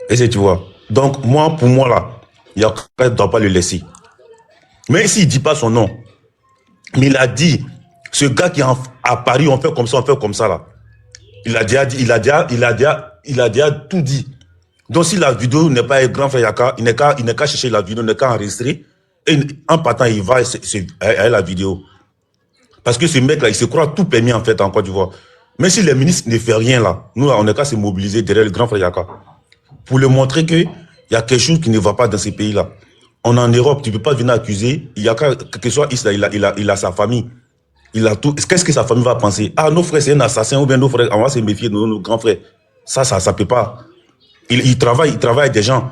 Et c'est, tu vois. Donc, pour moi là, Yaka ne doit pas le laisser. Même s'il ne dit pas son nom, mais il a dit, ce gars qui est à Paris, on fait comme ça là. Il a déjà tout dit. Donc si la vidéo n'est pas grand frère Yaka, il n'est qu'à chercher la vidéo, il n'est qu'à enregistrer. Et en partant, il va à la vidéo. Parce que ce mec-là, il se croit tout permis en fait en Côte d'Ivoire. Mais si les ministres ne font rien là, nous, on n'est qu'à se mobiliser derrière le grand frère Yaka. Pour lui montrer qu'il y a quelque chose qui ne va pas dans ces pays-là. On est en Europe, tu ne peux pas venir accuser. Yaka, quel que soit il a sa famille. Il a tout. Qu'est-ce que sa famille va penser? Ah, nos frères, c'est un assassin, ou bien nos frères, on va se méfier de nos grands frères. Ça ne peut pas. Il travaille avec des gens.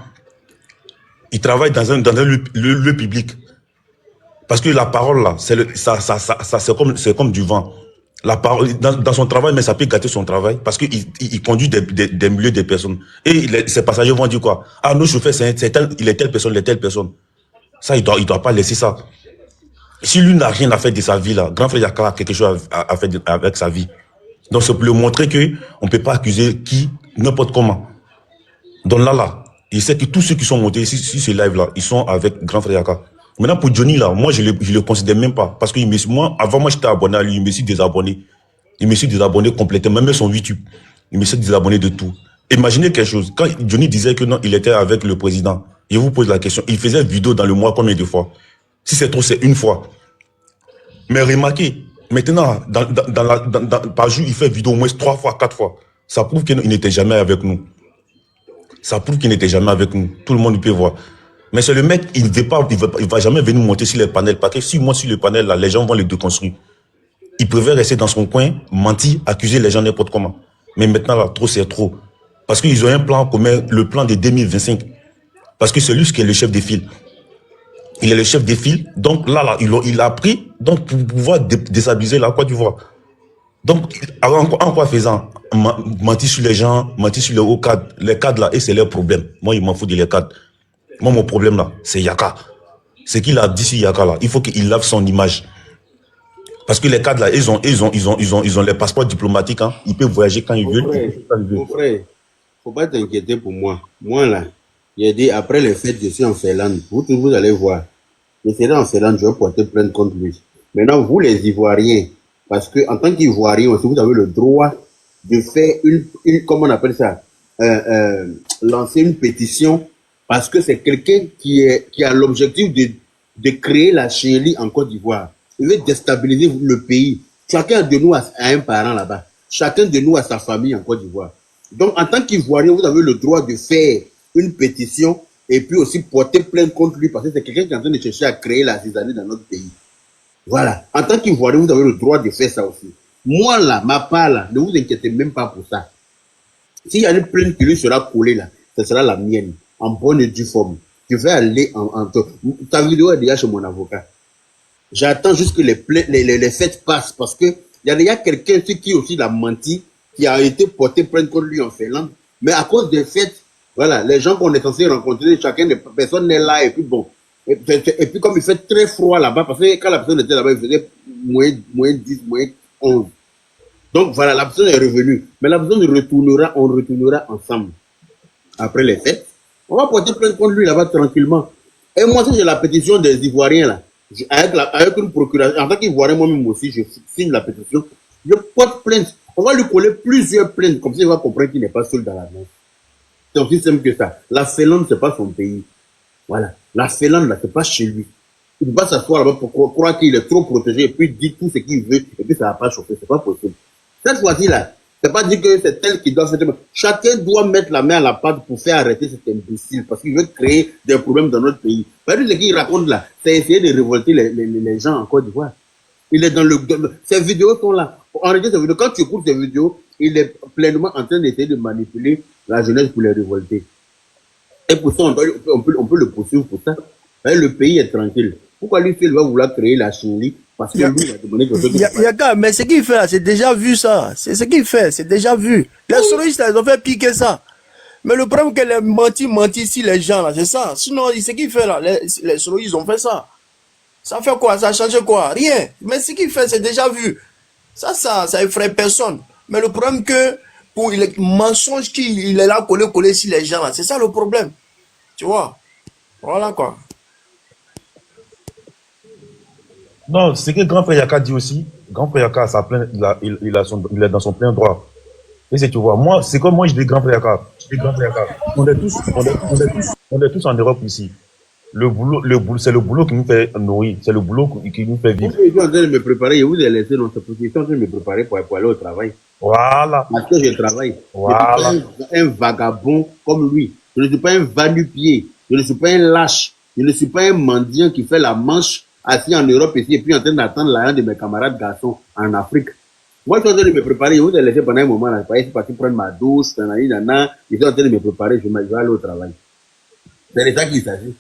Il travaille dans un lieu public. Parce que la parole, là, c'est comme du vent. La parole, dans son travail, mais ça peut gâter son travail parce qu'il conduit des milliers de personnes. Et ses passagers vont dire quoi? Ah, nos chauffeurs, il est telle personne, il est telle personne. Ça, il doit pas laisser ça. Si lui n'a rien à faire de sa vie, là, grand frère Yaka a quelque chose à faire avec sa vie. Donc, c'est pour lui montrer qu'on ne peut pas accuser qui, n'importe comment. Donc là, il sait que tous ceux qui sont montés ici, sur ce live-là, ils sont avec grand frère Yaka. Maintenant, pour Johnny, là, moi, je le considère même pas. Parce que avant, moi, j'étais abonné à lui, il me suis désabonné. Il me suis désabonné complètement, même son YouTube. Il me suis désabonné de tout. Imaginez quelque chose. Quand Johnny disait que non, il était avec le président, je vous pose la question, il faisait vidéo dans le mois combien de fois? Si c'est trop, c'est une fois. Mais remarquez, maintenant, par jour, il fait vidéo au moins 3 fois, 4 fois. Ça prouve qu'il n'était jamais avec nous. Ça prouve qu'il n'était jamais avec nous. Tout le monde peut voir. Mais c'est le mec, il va jamais venir monter sur les panels. Parce que si moi sur le panel, là, les gens vont les déconstruire. Il préfère rester dans son coin, mentir, accuser les gens n'importe comment. Mais maintenant, là, trop, c'est trop. Parce qu'ils ont un plan commun, le plan de 2025. Parce que c'est lui qui est le chef des files. Il est le chef des files. Donc là, il a pris donc, pour pouvoir déstabiliser la Côte d'Ivoire. Donc, en quoi faisant? Mentir sur les gens, mentir sur les hauts cadres. Les cadres là, et c'est leur problème. Moi, il m'en fout de les cadres. Moi, mon problème là, c'est Yaka. Ce qu'il a dit sur Yaka là, il faut qu'il lave son image. Parce que les cadres là, ils ont les passeports diplomatiques, hein. Ils peuvent voyager quand ils veulent. Mon frère, faut pas t'inquiéter pour moi. Moi là, j'ai dit après les fêtes, je suis en Finlande. Vous allez voir. Je serai en Finlande, je vais porter plainte contre lui. Maintenant, vous les Ivoiriens, parce que en tant qu'Ivoirien aussi, vous avez le droit de faire comment on appelle ça, lancer une pétition, parce que c'est quelqu'un qui a l'objectif de créer la chérie en Côte d'Ivoire. Il veut déstabiliser le pays. Chacun de nous a un parent là-bas. Chacun de nous a sa famille en Côte d'Ivoire. Donc, en tant qu'Ivoirien, vous avez le droit de faire une pétition et puis aussi porter plainte contre lui parce que c'est quelqu'un qui est en train de chercher à créer la zizanie dans notre pays. Voilà. En tant qu'Ivoirien, vous avez le droit de faire ça aussi. Moi, là, ma part, là, ne vous inquiétez même pas pour ça. S'il y a une plainte qui lui sera collée, là, ce sera la mienne, en bonne et due forme. Je vais aller ta vidéo est déjà chez mon avocat. J'attends juste que les fêtes passent parce que il y a quelqu'un qui aussi l'a menti, qui a été porté plainte contre lui en Finlande. Mais à cause des fêtes, voilà, les gens qu'on est censé rencontrer, chacun des personnes n'est là et puis bon. Et puis comme il fait très froid là-bas, parce que quand la personne était là-bas, il faisait moins 10, moins 11. Donc voilà, la personne est revenue. Mais la personne on retournera ensemble. Après les fêtes, on va porter plainte contre lui là-bas tranquillement. Et moi, si j'ai la pétition des Ivoiriens là, avec une procuration, en tant qu'Ivoirien, moi-même aussi, je signe la pétition, je porte plainte. On va lui coller plusieurs plaintes, comme ça il va comprendre qu'il n'est pas seul dans la mer. C'est aussi simple que ça. La Finlande, c'est pas son pays. Voilà. La Finlande, là, c'est pas chez lui. Il ne peut pas s'asseoir là-bas pour croire qu'il est trop protégé et puis dire tout ce qu'il veut et puis ça va pas chauffer. C'est pas possible. Cette fois-ci, là, c'est pas dire que c'est elle qui doit faire. Chacun doit mettre la main à la pâte pour faire arrêter cet imbécile parce qu'il veut créer des problèmes dans notre pays. Parce que ce qu'il raconte là, c'est essayer de révolter les gens en Côte d'Ivoire. Il est ces vidéos sont là. Enregistrer ces vidéos. Quand tu écoutes ces vidéos, il est pleinement en train d'essayer de manipuler la jeunesse pour les révolter. Et pour ça, on peut le poursuivre pour ça. Le pays est tranquille. Pourquoi lui, il va vouloir créer la Chili? Parce que lui, il va demander quelque chose. Yaka, mais ce qu'il fait là, c'est déjà vu ça. C'est ce qu'il fait, c'est déjà vu. Les souristes, ils ont fait piquer ça. Mais le problème, qu'elle est menti ici, les gens là, c'est ça. Sinon, ce qu'il fait là, les souristes, ils ont fait ça. Ça fait quoi? Ça a changé quoi? Rien. Mais ce qu'il fait, c'est déjà vu. Ça effraie personne. Mais le problème que, pour les mensonges qu'il est là collé sur les gens là, c'est ça le problème. Tu vois? Voilà quoi. Non, c'est que grand frère Yaka dit aussi. Grand frère Yaka, il est dans son plein droit. Et c'est, tu vois, moi, c'est comme moi, je dis grand frère Yaka. On est tous en Europe ici. Le boulot, c'est le boulot qui nous fait nourrir. C'est le boulot qui nous fait vivre. Je suis en train de me préparer. Je vous ai laissé dans cette position. Je suis en train de me préparer pour aller au travail. Voilà. Parce que je travaille. Voilà. Je ne suis pas un vagabond comme lui. Je ne suis pas un va-nu-pied. Je ne suis pas un lâche. Je ne suis pas un mendiant qui fait la manche assis en Europe ici et puis en train d'attendre l'argent de mes camarades garçons en Afrique. Moi, je suis en train de me préparer. Je vous ai laissé pendant un moment. Là. Je suis parti prendre ma douche. Je suis en train de me préparer. Je vais aller au travail. C'est de ça qu'il s'agit.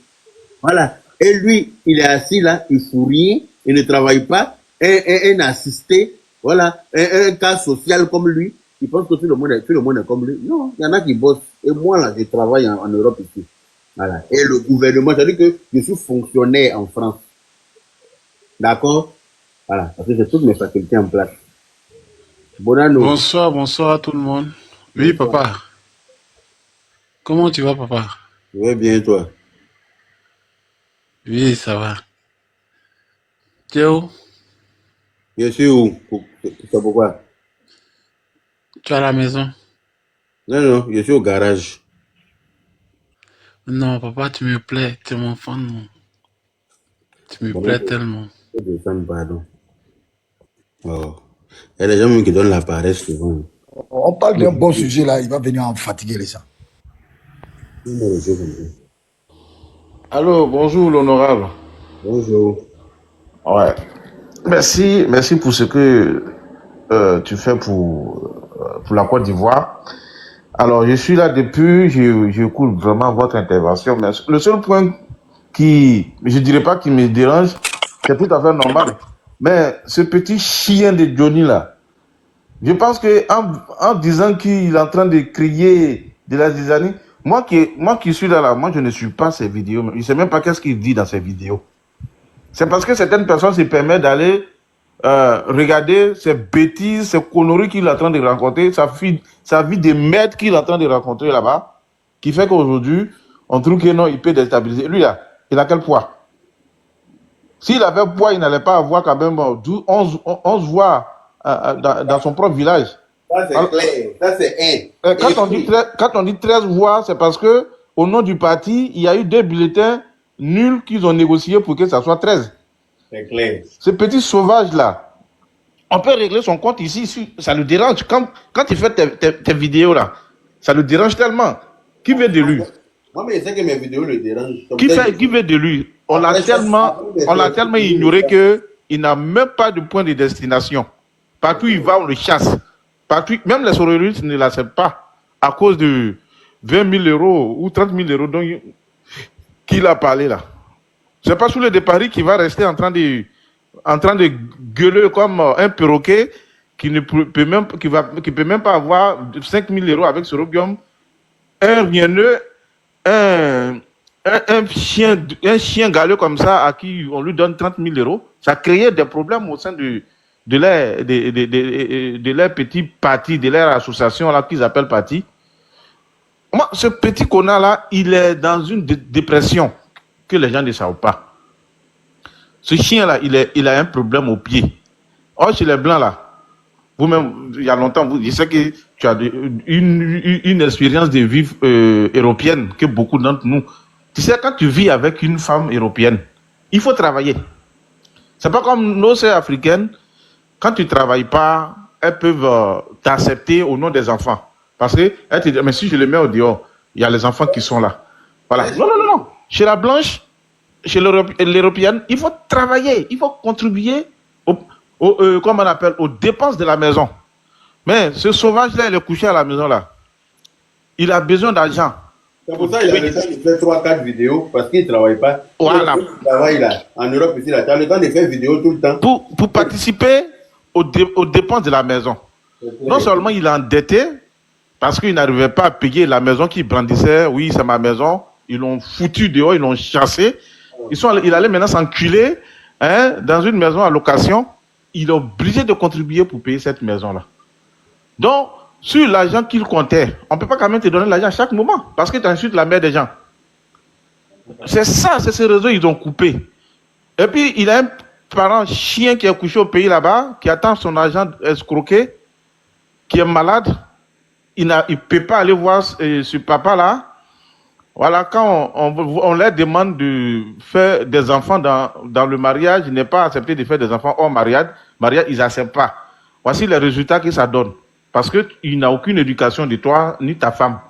Voilà. Et lui, il est assis là, il fout rien, il ne travaille pas. Un assisté, voilà, un cas social comme lui, il pense que tout le monde est comme lui. Non, il y en a qui bossent. Et moi, là, je travaille en Europe ici. Voilà. Et le gouvernement, c'est-à-dire que je suis fonctionnaire en France. D'accord? Voilà. Parce que j'ai toutes mes facultés en place. Bonano. Bonsoir à tout le monde. Oui, papa. Comment tu vas, papa? Je vais bien, toi. Oui, ça va. Tu es où? Je suis où? C'est pourquoi? Tu es à la maison? Non, non, je suis au garage. Non, papa, tu me plais. Tu es mon enfant, non. Tu me Bon, plais tellement. je demande pardon. Oh. Il y a des gens même qui donnent la paresse souvent. On parle d'un bon sujet là, il va venir en fatiguer les gens. Allô, bonjour l'honorable. Bonjour. Ouais. Merci pour ce que tu fais pour la Côte d'Ivoire. Alors, je suis là depuis, j'écoute vraiment votre intervention, mais le seul point je dirais pas qui me dérange, c'est tout à fait normal. Mais ce petit chien de Johnny là, je pense que en disant qu'il est en train de crier de la zizanie, moi qui suis là, moi je ne suis pas ces vidéos, je ne sais même pas qu'est-ce qu'il dit dans ces vidéos. C'est parce que certaines personnes se permettent d'aller regarder ces bêtises, ces conneries qu'il est en train de raconter, sa vie de merde qu'il est en train de raconter là-bas, qui fait qu'aujourd'hui, on trouve que non, il peut déstabiliser. Lui là, il a quel poids? S'il avait poids, il n'allait pas avoir quand même 11 voix dans son propre village. Ça, c'est clair. Ça, c'est un. Quand on dit 13 voix, c'est parce que au nom du parti, il y a eu 2 bulletins nuls qu'ils ont négociés pour que ça soit 13. C'est clair. Ce petit sauvage-là, on peut régler son compte ici, ça le dérange. Quand il fait tes vidéos là, ça le dérange tellement. Qui veut de lui? Moi, mais je sais que mes vidéos le dérangent. Qui veut de lui? On l'a tellement ignoré qu'il n'a même pas de point de destination. Partout où il va, on le chasse. Partout, même les terroristes ne l'acceptent pas à cause de 20 000 euros ou 30 000 euros dont qu'il a parlé là. C'est pas sous le de Paris qui va rester en train de gueuler comme un perroquet qui ne peut même, qui peut même pas avoir 5 000 euros avec ce robium. Un rieneux, un chien galeux comme ça à qui on lui donne 30 000 euros, ça crée des problèmes au sein de leur petit parti, de leur association là qu'ils appellent parti. Moi, ce petit connard là, il est dans une dépression que les gens ne savent pas. Ce chien là, il a un problème au pied. Or, chez les blancs là, vous-même, il y a longtemps, je sais que tu as une expérience de vie européenne que beaucoup d'entre nous. Tu sais, quand tu vis avec une femme européenne, il faut travailler. C'est pas comme nos sœurs africaines, quand tu ne travailles pas, elles peuvent t'accepter au nom des enfants. Parce que elles te disent, mais si je les mets au dehors, il y a les enfants qui sont là. Voilà. Non. Chez la blanche, chez l'européenne, il faut travailler, il faut contribuer comme on appelle, aux dépenses de la maison. Mais ce sauvage-là, il est couché à la maison là. Il a besoin d'argent. C'est pour ça qu'il a le temps de faire 3-4 vidéos parce qu'il ne travaille pas. Voilà. Il travaille là, en Europe ici, là. Tu as le temps de faire vidéo tout le temps. Pour participer aux dépenses de la maison. Non seulement il est endetté, parce qu'il n'arrivait pas à payer la maison qu'il brandissait. Oui, c'est ma maison. Ils l'ont foutu dehors, ils l'ont chassé. Il allait maintenant s'enculer dans une maison à location. Il est obligé de contribuer pour payer cette maison-là. Donc, sur l'argent qu'il comptait, on ne peut pas quand même te donner l'argent à chaque moment, parce que tu insultes la mère des gens. C'est ça, c'est ce réseau qu'ils ont coupé. Et puis, il a un parent chien qui est couché au pays là-bas, qui attend son argent escroqué, qui est malade. Il ne peut pas aller voir ce papa-là. Voilà, quand on leur demande de faire des enfants dans le mariage, il n'est pas accepté de faire des enfants hors mariage, ils n'acceptent pas. Voici les résultats que ça donne. Parce qu'il n'a aucune éducation de toi ni ta femme.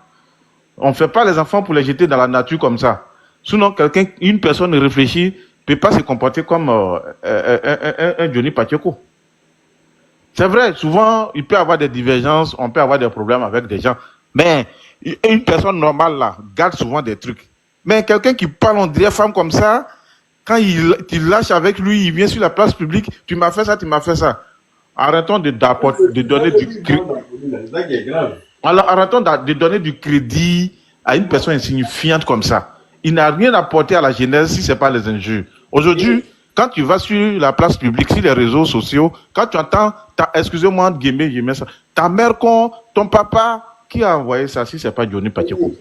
On ne fait pas les enfants pour les jeter dans la nature comme ça. Sinon, une personne réfléchie ne peut pas se comporter comme un Johnny Pacheco. C'est vrai, souvent, il peut y avoir des divergences, on peut avoir des problèmes avec des gens. Mais une personne normale, là, garde souvent des trucs. Mais quelqu'un qui parle en dirait femme comme ça, Quand tu lâches avec lui, il vient sur la place publique, tu m'as fait ça, tu m'as fait ça. Arrêtons de donner du crédit. Alors, arrêtons de donner du crédit à une personne insignifiante comme ça. Il n'a rien apporté à la jeunesse si ce n'est pas les injures. Aujourd'hui, quand tu vas sur la place publique, sur les réseaux sociaux, quand tu entends, excusez-moi, ta mère con, ton papa, qui a envoyé ça si ce n'est pas Johnny Pacheco?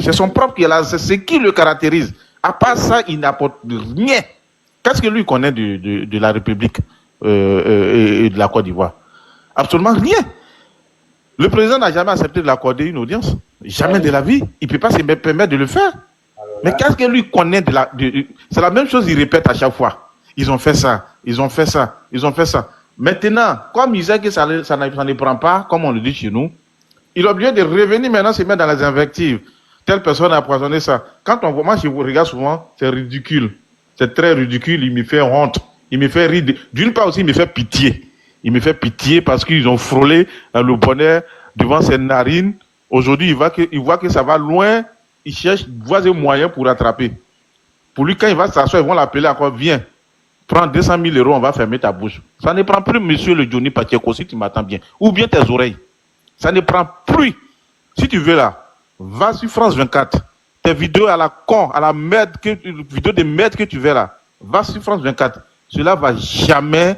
C'est son propre qui est là, c'est ce qui le caractérise. À part ça, il n'apporte rien. Qu'est-ce que lui connaît de la République et de la Côte d'Ivoire? Absolument rien. Le président n'a jamais accepté de l'accorder une audience. Jamais de la vie. Il ne peut pas se permettre de le faire. Mais qu'est-ce que lui connaît c'est la même chose, il répète à chaque fois. Ils ont fait ça, ils ont fait ça, ils ont fait ça. Maintenant, comme il sait que ça ne prend pas, comme on le dit chez nous, il est obligé de revenir maintenant se mettre dans les invectives. Telle personne a empoisonné ça. Quand on voit, moi je vous regarde souvent, c'est ridicule. C'est très ridicule, il me fait honte. Il me fait rire. D'une part aussi, il me fait pitié. Il me fait pitié parce qu'ils ont frôlé le bonheur devant ses narines. Aujourd'hui, il voit que ça va loin. Il cherche, voit des moyens pour rattraper. Pour lui, quand il va s'asseoir, ils vont l'appeler encore, viens, prends 200 000 euros, on va fermer ta bouche. Ça ne prend plus, monsieur le Johnny Pacheco, si tu m'attends bien. Ou bien tes oreilles. Ça ne prend plus. Si tu veux là, va sur France 24. Tes vidéos à la con, à la merde, vidéos de merde que tu veux là. Va sur France 24. Cela va jamais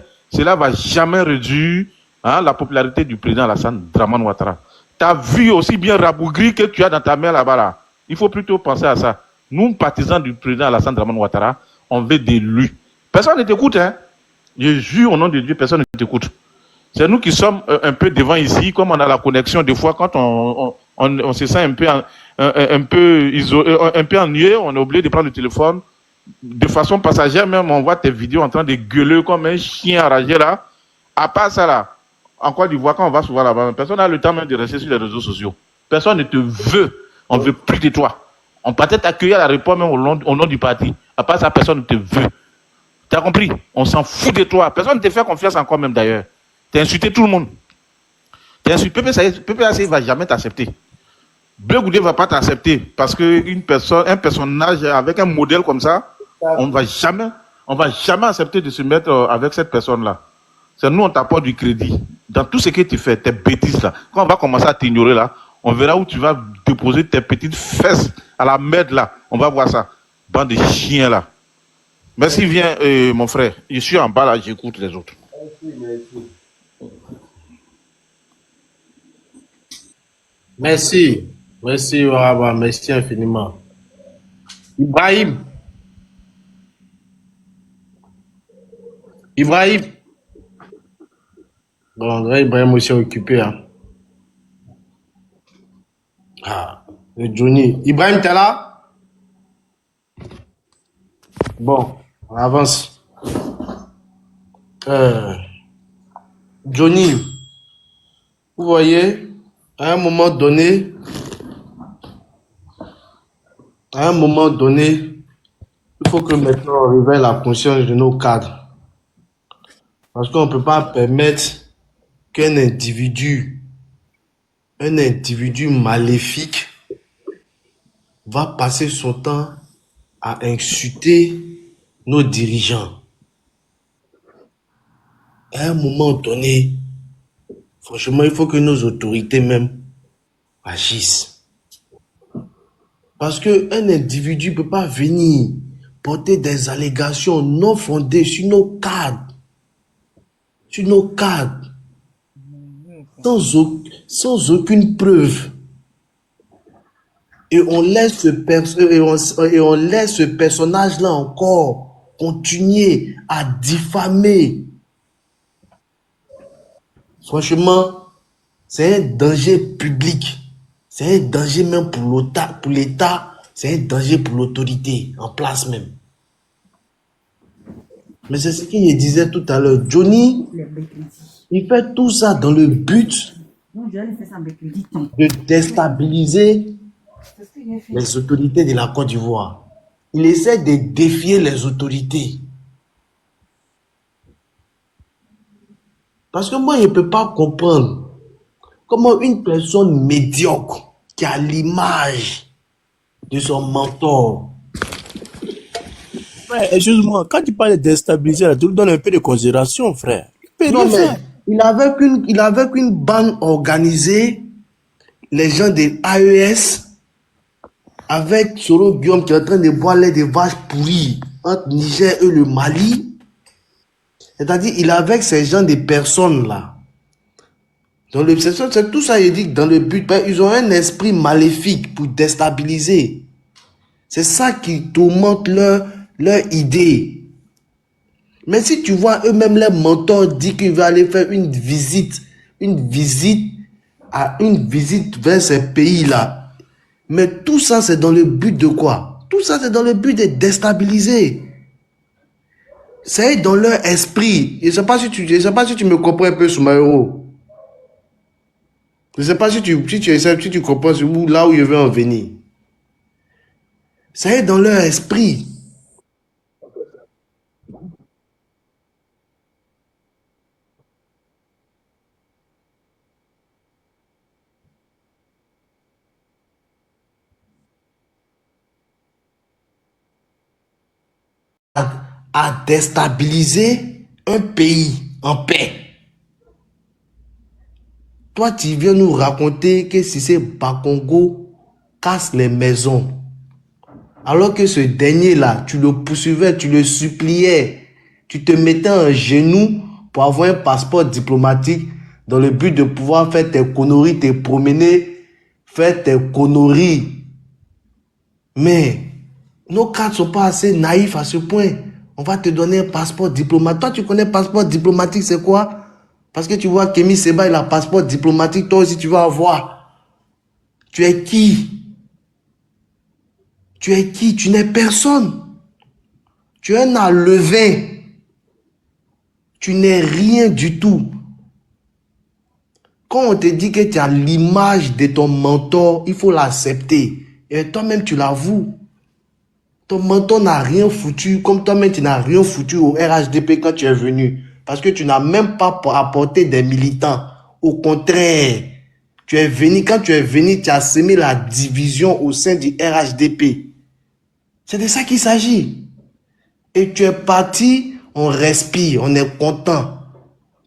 réduire la popularité du président Alassane Dramane Ouattara. Tu as vu aussi bien rabougri que tu as dans ta main là-bas là. Il faut plutôt penser à ça. Nous, partisans du président Alassane Dramane Ouattara, on veut de lui. Personne ne t'écoute, hein. Je jure au nom de Dieu, personne ne t'écoute. C'est nous qui sommes un peu devant ici, comme on a la connexion, des fois, quand on se sent un peu isolé, un peu ennuyé, on est obligé de prendre le téléphone. De façon passagère, même, on voit tes vidéos en train de gueuler comme un chien enragé là. À part ça là, en Côte d'Ivoire, quand on va souvent là-bas, personne n'a le temps même de rester sur les réseaux sociaux. Personne ne te veut. On ne veut plus de toi. On peut peut-être t'accueillir à l'aéroport même au nom du parti. À part ça, personne ne te veut. Tu as compris? On s'en fout de toi. Personne ne te fait confiance encore même d'ailleurs. Tu as insulté tout le monde. Tu as insulté PPAC ne va jamais t'accepter. Bleu Goudé ne va pas t'accepter parce qu'un personnage avec un modèle comme ça, on ne va jamais accepter de se mettre avec cette personne-là. C'est nous, on t'apporte du crédit. Dans tout ce que tu fais, tes bêtises là, quand on va commencer à t'ignorer là, on verra où tu vas déposer tes petites fesses à la merde là. On va voir ça. Bande de chiens là. Merci, viens, mon frère. Je suis en bas là, j'écoute les autres. Merci. Merci, Waraba. Merci infiniment. Ibrahim. Bon, André Ibrahim aussi occupé. Hein. Ah, le Johnny. Ibrahim, t'es là? Bon, on avance. Johnny, vous voyez, à un moment donné, il faut que maintenant on réveille la conscience de nos cadres. Parce qu'on ne peut pas permettre qu'un individu maléfique va passer son temps à insulter nos dirigeants. À un moment donné, franchement, il faut que nos autorités même agissent. Parce qu'un individu ne peut pas venir porter des allégations non fondées sur nos cadres. Sans aucune preuve. Et on laisse ce personnage-là encore continuer à diffamer. Franchement, c'est un danger public. C'est un danger même pour l'État. C'est un danger pour l'autorité en place même. Mais c'est ce qu'il disait tout à l'heure. Johnny, il fait tout ça dans le but de déstabiliser les autorités de la Côte d'Ivoire. Il essaie de défier les autorités. Parce que moi, je ne peux pas comprendre comment une personne médiocre qui a l'image de son mentor Frère, excuse-moi, quand tu parles de déstabiliser, là, tu lui donnes un peu de considération, frère. Il peut Non, rien mais faire. il avait qu'une bande organisée, les gens de AES, avec Soro Guillaume qui est en train de boire lait des vaches pourries entre Niger et le Mali. C'est-à-dire, il est avec ces gens de personnes-là. C'est tout ça, il dit que dans le but, ils ont un esprit maléfique pour déstabiliser. C'est ça qui tourmente leur idée. Mais si tu vois eux-mêmes, les mentors disent qu'il va aller faire une visite vers ces pays-là. Mais tout ça, c'est dans le but de quoi? Tout ça, c'est dans le but de déstabiliser. C'est dans leur esprit. Je ne sais pas si tu me comprends un peu, Soumaïro. Je ne sais pas si tu comprends là où je veux en venir. C'est dans leur esprit. À déstabiliser un pays en paix. Toi, tu viens nous raconter que si c'est Bakongo casse les maisons. Alors que ce dernier-là, tu le poursuivais, tu le suppliais, tu te mettais en genoux pour avoir un passeport diplomatique dans le but de pouvoir faire tes conneries, te promener, faire tes conneries. Mais nos cadres ne sont pas assez naïfs à ce point. On va te donner un passeport diplomatique. Toi, tu connais passeport diplomatique, c'est quoi? Parce que tu vois Kémy Seba, il a un passeport diplomatique. Toi aussi, tu vas avoir. Tu es qui? Tu es qui? Tu n'es personne. Tu es un alevin. Tu n'es rien du tout. Quand on te dit que tu as l'image de ton mentor, il faut l'accepter. Et toi-même, tu l'avoues. Ton mentor n'a rien foutu, comme toi-même, tu n'as rien foutu au RHDP quand tu es venu. Parce que tu n'as même pas apporté des militants. Au contraire, quand tu es venu, tu as semé la division au sein du RHDP. C'est de ça qu'il s'agit. Et tu es parti, on respire, on est content.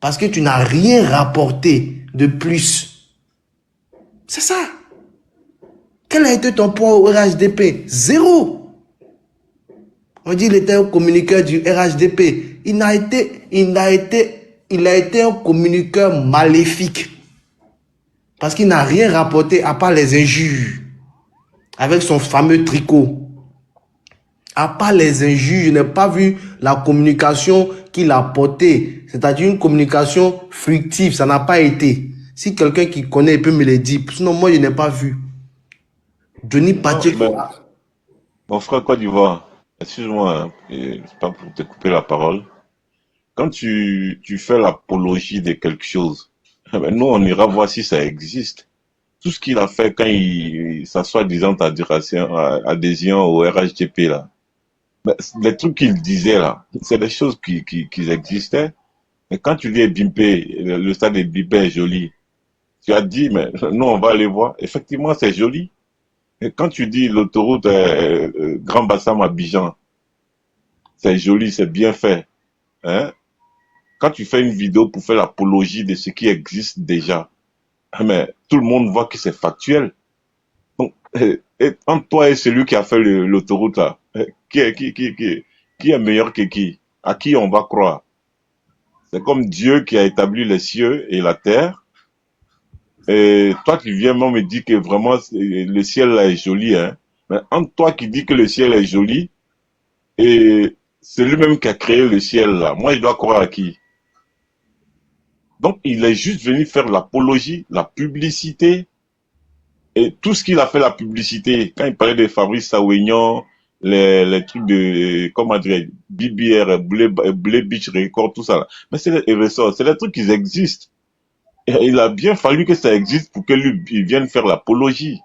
Parce que tu n'as rien rapporté de plus. C'est ça. Quel a été ton poids au RHDP? Zéro. On dit qu'il était un communiqueur du RHDP. Il a été un communiqueur maléfique. Parce qu'il n'a rien rapporté à part les injures. Avec son fameux tricot. À part les injures, je n'ai pas vu la communication qu'il a portée. C'est-à-dire une communication fructive. Ça n'a pas été. Si quelqu'un qui connaît peut me le dire. Sinon, moi, je n'ai pas vu. Johnny Non, Pacheco. ben, mon frère Côte d'Ivoire, excuse-moi, hein, et c'est pas pour te couper la parole. Quand tu fais l'apologie de quelque chose, eh ben, nous, on ira voir si ça existe. Tout ce qu'il a fait quand il s'assoit disant adhésion au RHDP, là, ben, les trucs qu'il disait, là, c'est des choses qui existaient. Mais quand tu dis Bimpé, le stade de Bimpé est joli, tu as dit, mais nous, on va aller voir. Effectivement, c'est joli. Et quand tu dis l'autoroute Grand Bassam Abidjan, c'est joli, c'est bien fait. Hein? Quand tu fais une vidéo pour faire l'apologie de ce qui existe déjà, mais tout le monde voit que c'est factuel. Donc, et entre toi et celui qui a fait l'autoroute là, qui est meilleur que qui? À qui on va croire? C'est comme Dieu qui a établi les cieux et la terre. Et toi qui viens me dire que vraiment le ciel là est joli, hein. Mais entre toi qui dis que le ciel est joli et c'est lui-même qui a créé le ciel là, moi je dois croire à qui? Donc il est juste venu faire l'apologie, la publicité et tout ce qu'il a fait la publicité. Quand il parlait de Fabrice Sawignon, les trucs de comment dire BBR, Blé Beach Record, tout ça là. Mais c'est des trucs qui existent. Et il a bien fallu que ça existe pour que lui il vienne faire l'apologie.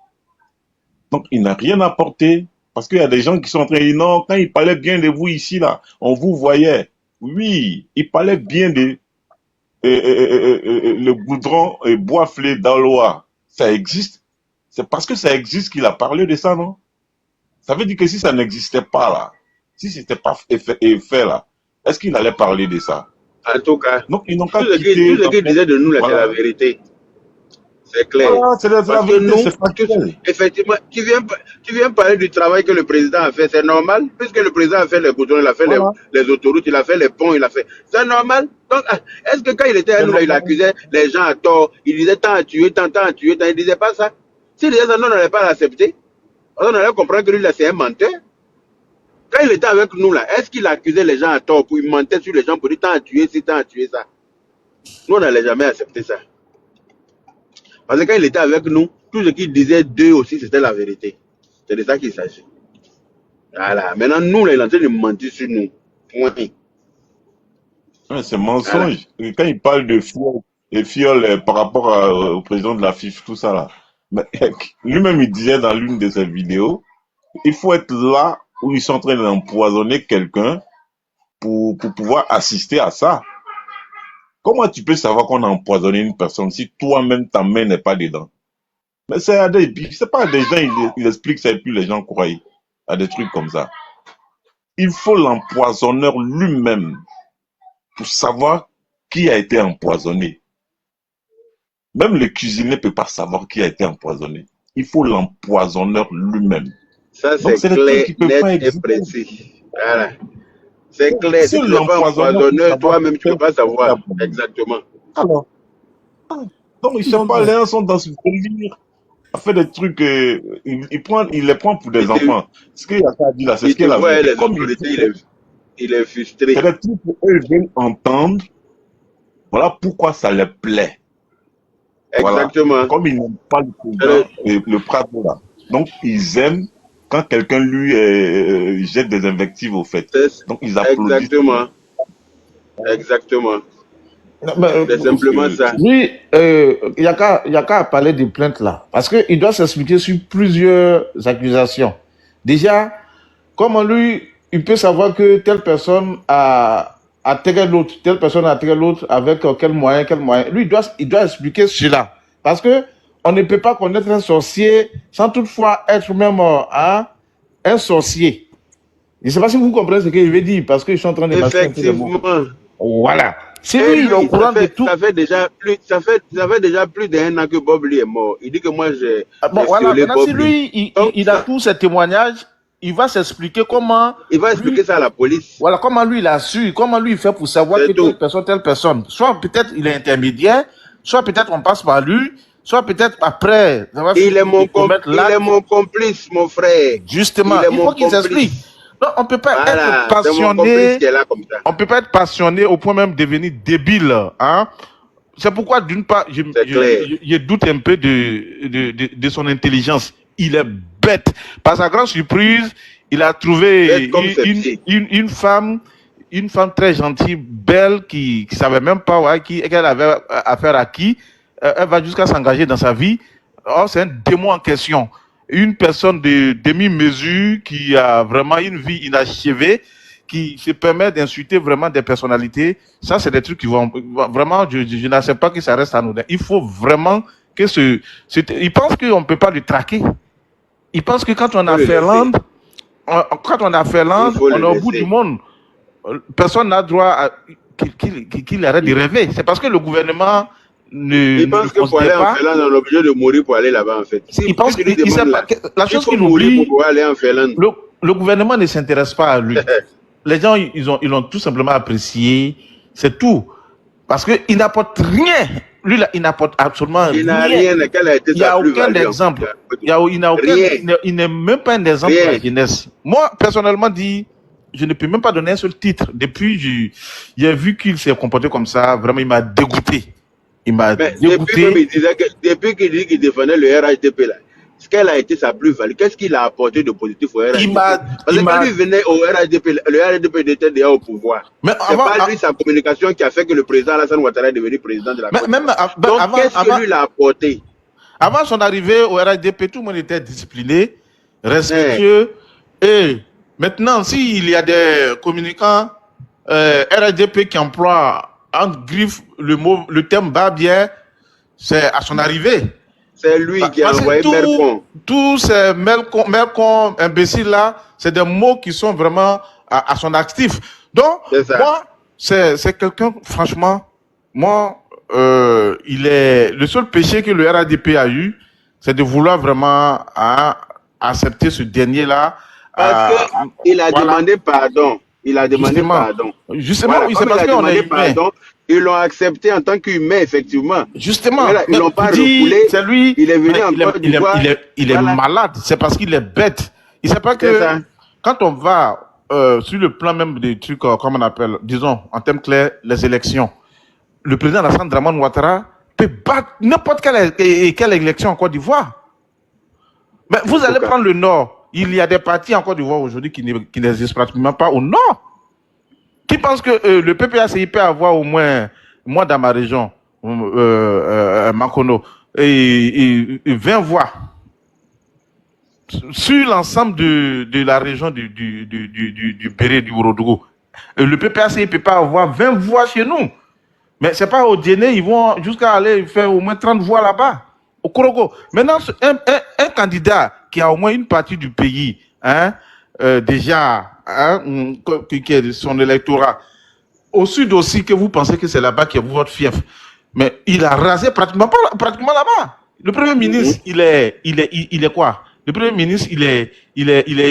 Donc, il n'a rien apporté. Parce qu'il y a des gens qui sont en train de dire, non, quand il parlait bien de vous ici, là, on vous voyait. Oui, il parlait bien de le goudron et boisflé d'Aloa. Ça existe. C'est parce que ça existe qu'il a parlé de ça, non? Ça veut dire que si ça n'existait pas, là, Si c'était pas fait là, est-ce qu'il allait parler de ça? En tout cas, Donc, ils n'ont qu'à tout ce quitter. qu'il disait de nous, là, c'est la Voilà. vérité. C'est clair. Voilà, c'est la Parce que vérité, nous, c'est factuel. effectivement, tu viens parler du travail que le président a fait, c'est normal, puisque le président a fait les goudrons, il a fait Voilà. les autoroutes, il a fait les ponts, il a fait. C'est normal. Donc, est-ce que quand il était à C'est nous, là, il normal. accusait les gens à tort, il disait tant à tuer, tant à tuer, tant, il disait pas ça. S'il disait ça, nous, on n'allait pas l'accepter. On allait comprendre que lui, là, c'est un menteur. Quand il était avec nous, là, est-ce qu'il accusait les gens à tort, pour il mentait sur les gens pour dire tant à tuer, si tant à tuer ça? Nous, on n'allait jamais accepter ça. Parce que quand il était avec nous, tout ce qu'il disait d'eux aussi, c'était la vérité. C'est de ça qu'il s'agit. Voilà. Maintenant, nous, là, il est en train de mentir sur nous. Point. Ouais, c'est Voilà. mensonge. Et quand il parle de fioles par rapport au président de la FIFA, tout ça là, mais, lui-même il disait dans l'une de ses vidéos, il faut être là où ils sont en train d'empoisonner quelqu'un pour pouvoir assister à ça. Comment tu peux savoir qu'on a empoisonné une personne si toi-même ta main n'est pas dedans? Mais c'est pas des gens, ils expliquent ça et puis les gens croient à des trucs comme ça. Il faut l'empoisonneur lui-même pour savoir qui a été empoisonné. Même le cuisinier ne peut pas savoir qui a été empoisonné. Il faut l'empoisonneur lui-même. Ça, Donc c'est c'est des trucs clair, qui ne peuvent pas net et exister. précis. Voilà. C'est clair. Si Si tu ne es pas l'empoisonneur peut empoisonneur, savoir toi-même, tu ne peux pas savoir. que Exactement. alors, donc je sais pas, les gens sont dans ce délire. Il fait des trucs, il les prend pour des enfants. Ce qu'il a dit là, c'est ce Il te qu'il a voit, vérité. les Comme autorités, il il est frustré. c'est des trucs qu'eux veulent entendre. Voilà pourquoi ça les plaît. Voilà. Exactement. Comme ils n'aiment pas le président, le Prado là. Donc ils aiment quand quelqu'un lui jette des invectives au fait. Donc ils applaudissent. Exactement. Exactement. Non, mais, C'est simplement ça. lui, Yaka a parlé des plaintes là. Parce qu'il doit s'expliquer sur plusieurs accusations. Déjà, comment lui, il peut savoir que telle personne a attiré l'autre, telle personne a attiré l'autre avec quel moyen. Lui, il doit expliquer cela. Parce que on ne peut pas connaître un sorcier sans toutefois être même un sorcier. Je ne sais pas si vous comprenez ce que je veux dire, parce que je suis en train de masquer un peu les mots. Effectivement. Voilà. Si Et lui, il est au courant de tout. ça fait déjà plus d'un an que Bob Lee est mort. Il dit que moi, j'ai Bon, voilà. violé Maintenant, si Bob Lee. lui, il a tous ces témoignages, il va s'expliquer comment. Il va expliquer ça à la police. Voilà, comment lui, il a su, comment lui, il fait pour savoir que telle personne. Soit peut-être il est intermédiaire, soit peut-être on passe par lui, soit peut-être après. Il est mon complice, mon frère. Justement, il faut qu'il s'explique. Non, on peut pas être passionné. On peut pas être passionné au point même de devenir débile, hein. C'est pourquoi d'une part, je doute un peu de son intelligence. Il est bête. Par sa grande surprise, il a trouvé une femme très gentille, belle, qui savait même pas qu'elle avait affaire à qui. Elle va jusqu'à s'engager dans sa vie. Oh, c'est un démon en question. Une personne de demi-mesure qui a vraiment une vie inachevée, qui se permet d'insulter vraiment des personnalités. Ça, c'est des trucs qui vont vraiment, je n'accepte pas que ça reste anodin. Il faut vraiment que il pense qu'on ne peut pas le traquer. Il pense que quand on a Finlande, on est au bout du monde. Personne n'a droit qu'il arrête de rêver. C'est parce que le gouvernement il pense que pour aller en Finlande, on est obligé de mourir pour aller là-bas, en fait. Il pense qu'il sait pas. La chose qu'il oublie, le gouvernement ne s'intéresse pas à lui. Les gens, ils ont tout simplement apprécié. C'est tout. Parce qu'il n'apporte rien. Lui, là, il n'apporte absolument rien. Il n'a rien. Il n'y a aucun exemple. Il n'est même pas un exemple de la jeunesse. Moi, personnellement, je ne peux même pas donner un seul titre. Depuis, j'ai vu qu'il s'est comporté comme ça. Vraiment, il m'a dégoûté. Il m'a dégoûté. Depuis qu'il dit qu'il défendait le RHDP, là, ce qu'elle a été sa plus-value, qu'est-ce qu'il a apporté de positif au RHDP? Parce que quand il venait au RHDP, le RHDP était déjà au pouvoir. C'est pas lui, sa communication qui a fait que le président Alassane Ouattara est devenu président de la Côte d'Ivoire. Donc, qu'est-ce que lui l'a apporté? Avant son arrivée au RHDP, tout le monde était discipliné, respectueux. Et maintenant, s'il y a des communicants RHDP qui emploient en griffe le terme barbier, c'est à son arrivée. C'est lui qui a Parce que envoyé Mercon. tous ces Melcon imbéciles là, c'est des mots qui sont vraiment à son actif. Donc, moi, c'est quelqu'un, franchement, moi, le seul péché que le RADP a eu, c'est de vouloir vraiment accepter ce dernier-là. Parce qu'il a demandé pardon. Il a demandé pardon. Justement, voilà, oui, c'est parce qu'on est humain. Ils l'ont accepté en tant qu'humain, effectivement. Justement. Voilà, ils l'ont pas refoulé. C'est lui. Il est venu en Côte d'Ivoire. Il est malade. C'est parce qu'il est bête. Il ne sait pas que quand on va sur le plan même des trucs, comme on appelle, disons, en termes clairs, les élections, le président Alassane Dramane Ouattara peut battre n'importe quelle élection en Côte d'Ivoire. Mais vous allez prendre le Nord. Il y a des partis en Côte d'Ivoire aujourd'hui qui n'existent pratiquement pas au Nord. Qui pense que le PPACI peut avoir au moins, moi dans ma région, Makono, et 20 voix sur l'ensemble de la région du Béré, du Ourodougou. Le PPACI ne peut pas avoir 20 voix chez nous. Mais c'est pas au dîner, ils vont jusqu'à aller faire au moins 30 voix là-bas, au Korogo. Maintenant, un candidat qui a au moins une partie du pays, déjà, qui est son électorat, au sud aussi, que vous pensez que c'est là-bas qui est votre fief. Mais il a rasé pratiquement là-bas. Le Premier ministre, il est quoi? Le Premier ministre, il est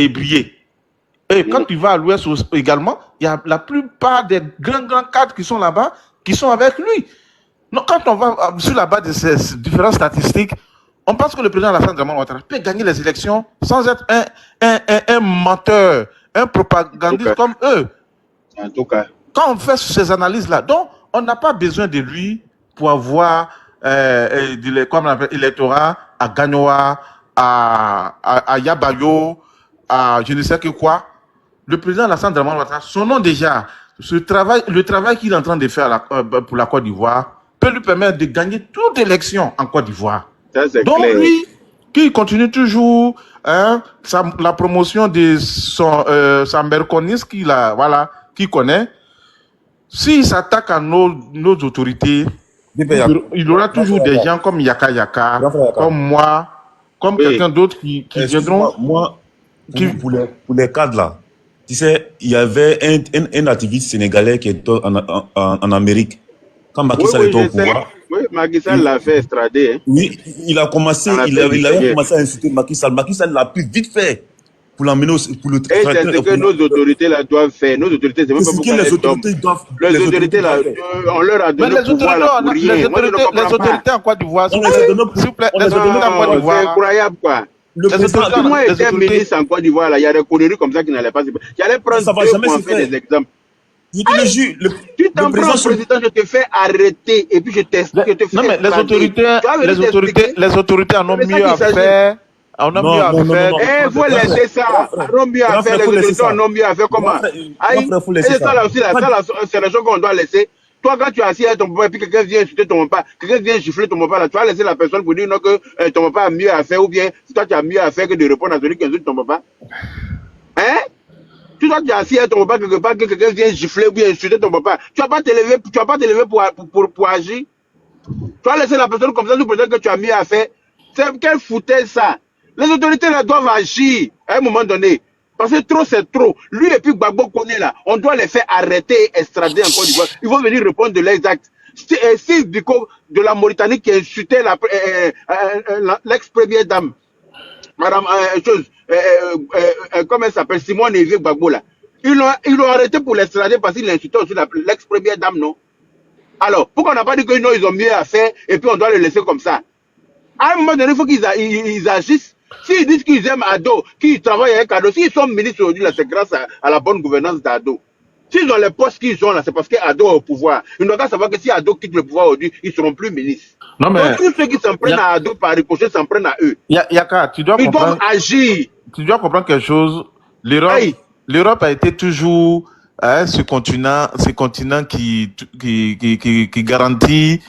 ébrié. Et quand tu vas à l'ouest également, il y a la plupart des grands cadres qui sont là-bas, qui sont avec lui. Donc, quand on va sur la base de ces différentes statistiques, on pense que le président Alassane Dramane Ouattara peut gagner les élections sans être un menteur, un propagandiste comme eux. En tout cas. Quand on fait ces analyses-là, donc, on n'a pas besoin de lui pour avoir, comme on appelle, électorat à Gagnoa, à Yabayo, à je ne sais que quoi. Le président Alassane Dramane Ouattara, son nom déjà, le travail qu'il est en train de faire pour la Côte d'Ivoire peut lui permettre de gagner toute élection en Côte d'Ivoire. Donc clair. Lui, qui continue toujours la promotion de sa merconiste qu'il connaît, s'il s'attaque à nos autorités, il aura toujours des gens comme Yaka, comme moi, comme quelqu'un d'autre qui viendront. Moi, pour les cadres là, tu sais, il y avait un activiste sénégalais qui était en Amérique. Quand Macky Sall était au pouvoir. Oui, Macky Sall l'a fait extrader. Hein. Oui, il a commencé, il a commencé à insulter Macky Sall. Macky Sall l'a pu vite fait pour l'emmener pour le et c'est ce que nos autorités là doivent faire. Nos autorités, c'est même pas pourquoi les autorités doivent. Les autorités là, on leur a donné le pouvoir là pour rien. Les autorités en Côte d'Ivoire, s'il vous plaît, les autorités en Côte d'Ivoire. C'est incroyable quoi. Si moi j'étais ministre en Côte d'Ivoire, il y a des conneries comme ça qui n'allaient pas se faire. J'allais prendre deux pour en faire des exemples. Je te le jure, tu t'en prends au président, je te fais arrêter et puis je te fais. Non, mais les autorités en ont mieux à faire. On a mieux à faire. Il faut laisser ça. On a mieux à faire. Les autorités en ont mieux à faire. Comment? C'est ça là aussi, c'est la chose qu'on doit laisser. Toi, quand tu es assis avec ton papa et puis quelqu'un vient insulter ton papa, quelqu'un vient gifler ton papa, là, tu vas laisser la personne pour dire non que ton papa a mieux à faire ou bien toi tu as mieux à faire que de répondre à celui qui insulte ton papa. Hein? Tu dois assis à ton papa quelque part, que quelqu'un vienne gifler ou bien insulter ton papa. Tu vas pas te lever pour agir. Tu vas laisser la personne comme ça, nous peut-être que tu as mieux à faire. C'est quelle foutaise ça? Les autorités là doivent agir à un moment donné. Parce que trop c'est trop. Lui et puis Gbagbo connaît là. On doit les faire arrêter et extrader en Côte d'Ivoire. Ils vont venir répondre de leurs actes. C'est Biko de la Mauritanie qui a insulté l'ex-première dame. Madame, comment elle s'appelle, Simone Evier Gbagbo là. Ils l'ont arrêté pour l'extrader parce qu'il a insulté aussi l'ex-première dame, non? Alors, pourquoi on n'a pas dit que non, ils ont mieux à faire et puis on doit les laisser comme ça? À un moment donné, il faut qu'ils agissent. S'ils disent qu'ils aiment Ado, qu'ils travaillent avec Ado, s'ils sont ministres aujourd'hui, c'est grâce à la bonne gouvernance d'Ado. S'ils ont les postes qu'ils ont là, c'est parce qu'Ado est au pouvoir. Ils doivent savoir que si Ado quitte le pouvoir aujourd'hui, ils ne seront plus ministres. Non, mais donc, tous ceux qui s'en prennent à Ado par ricochet s'en prennent à eux. Yaka, ils doivent agir. Tu dois comprendre quelque chose. L'Europe a été toujours ce continent qui garantit.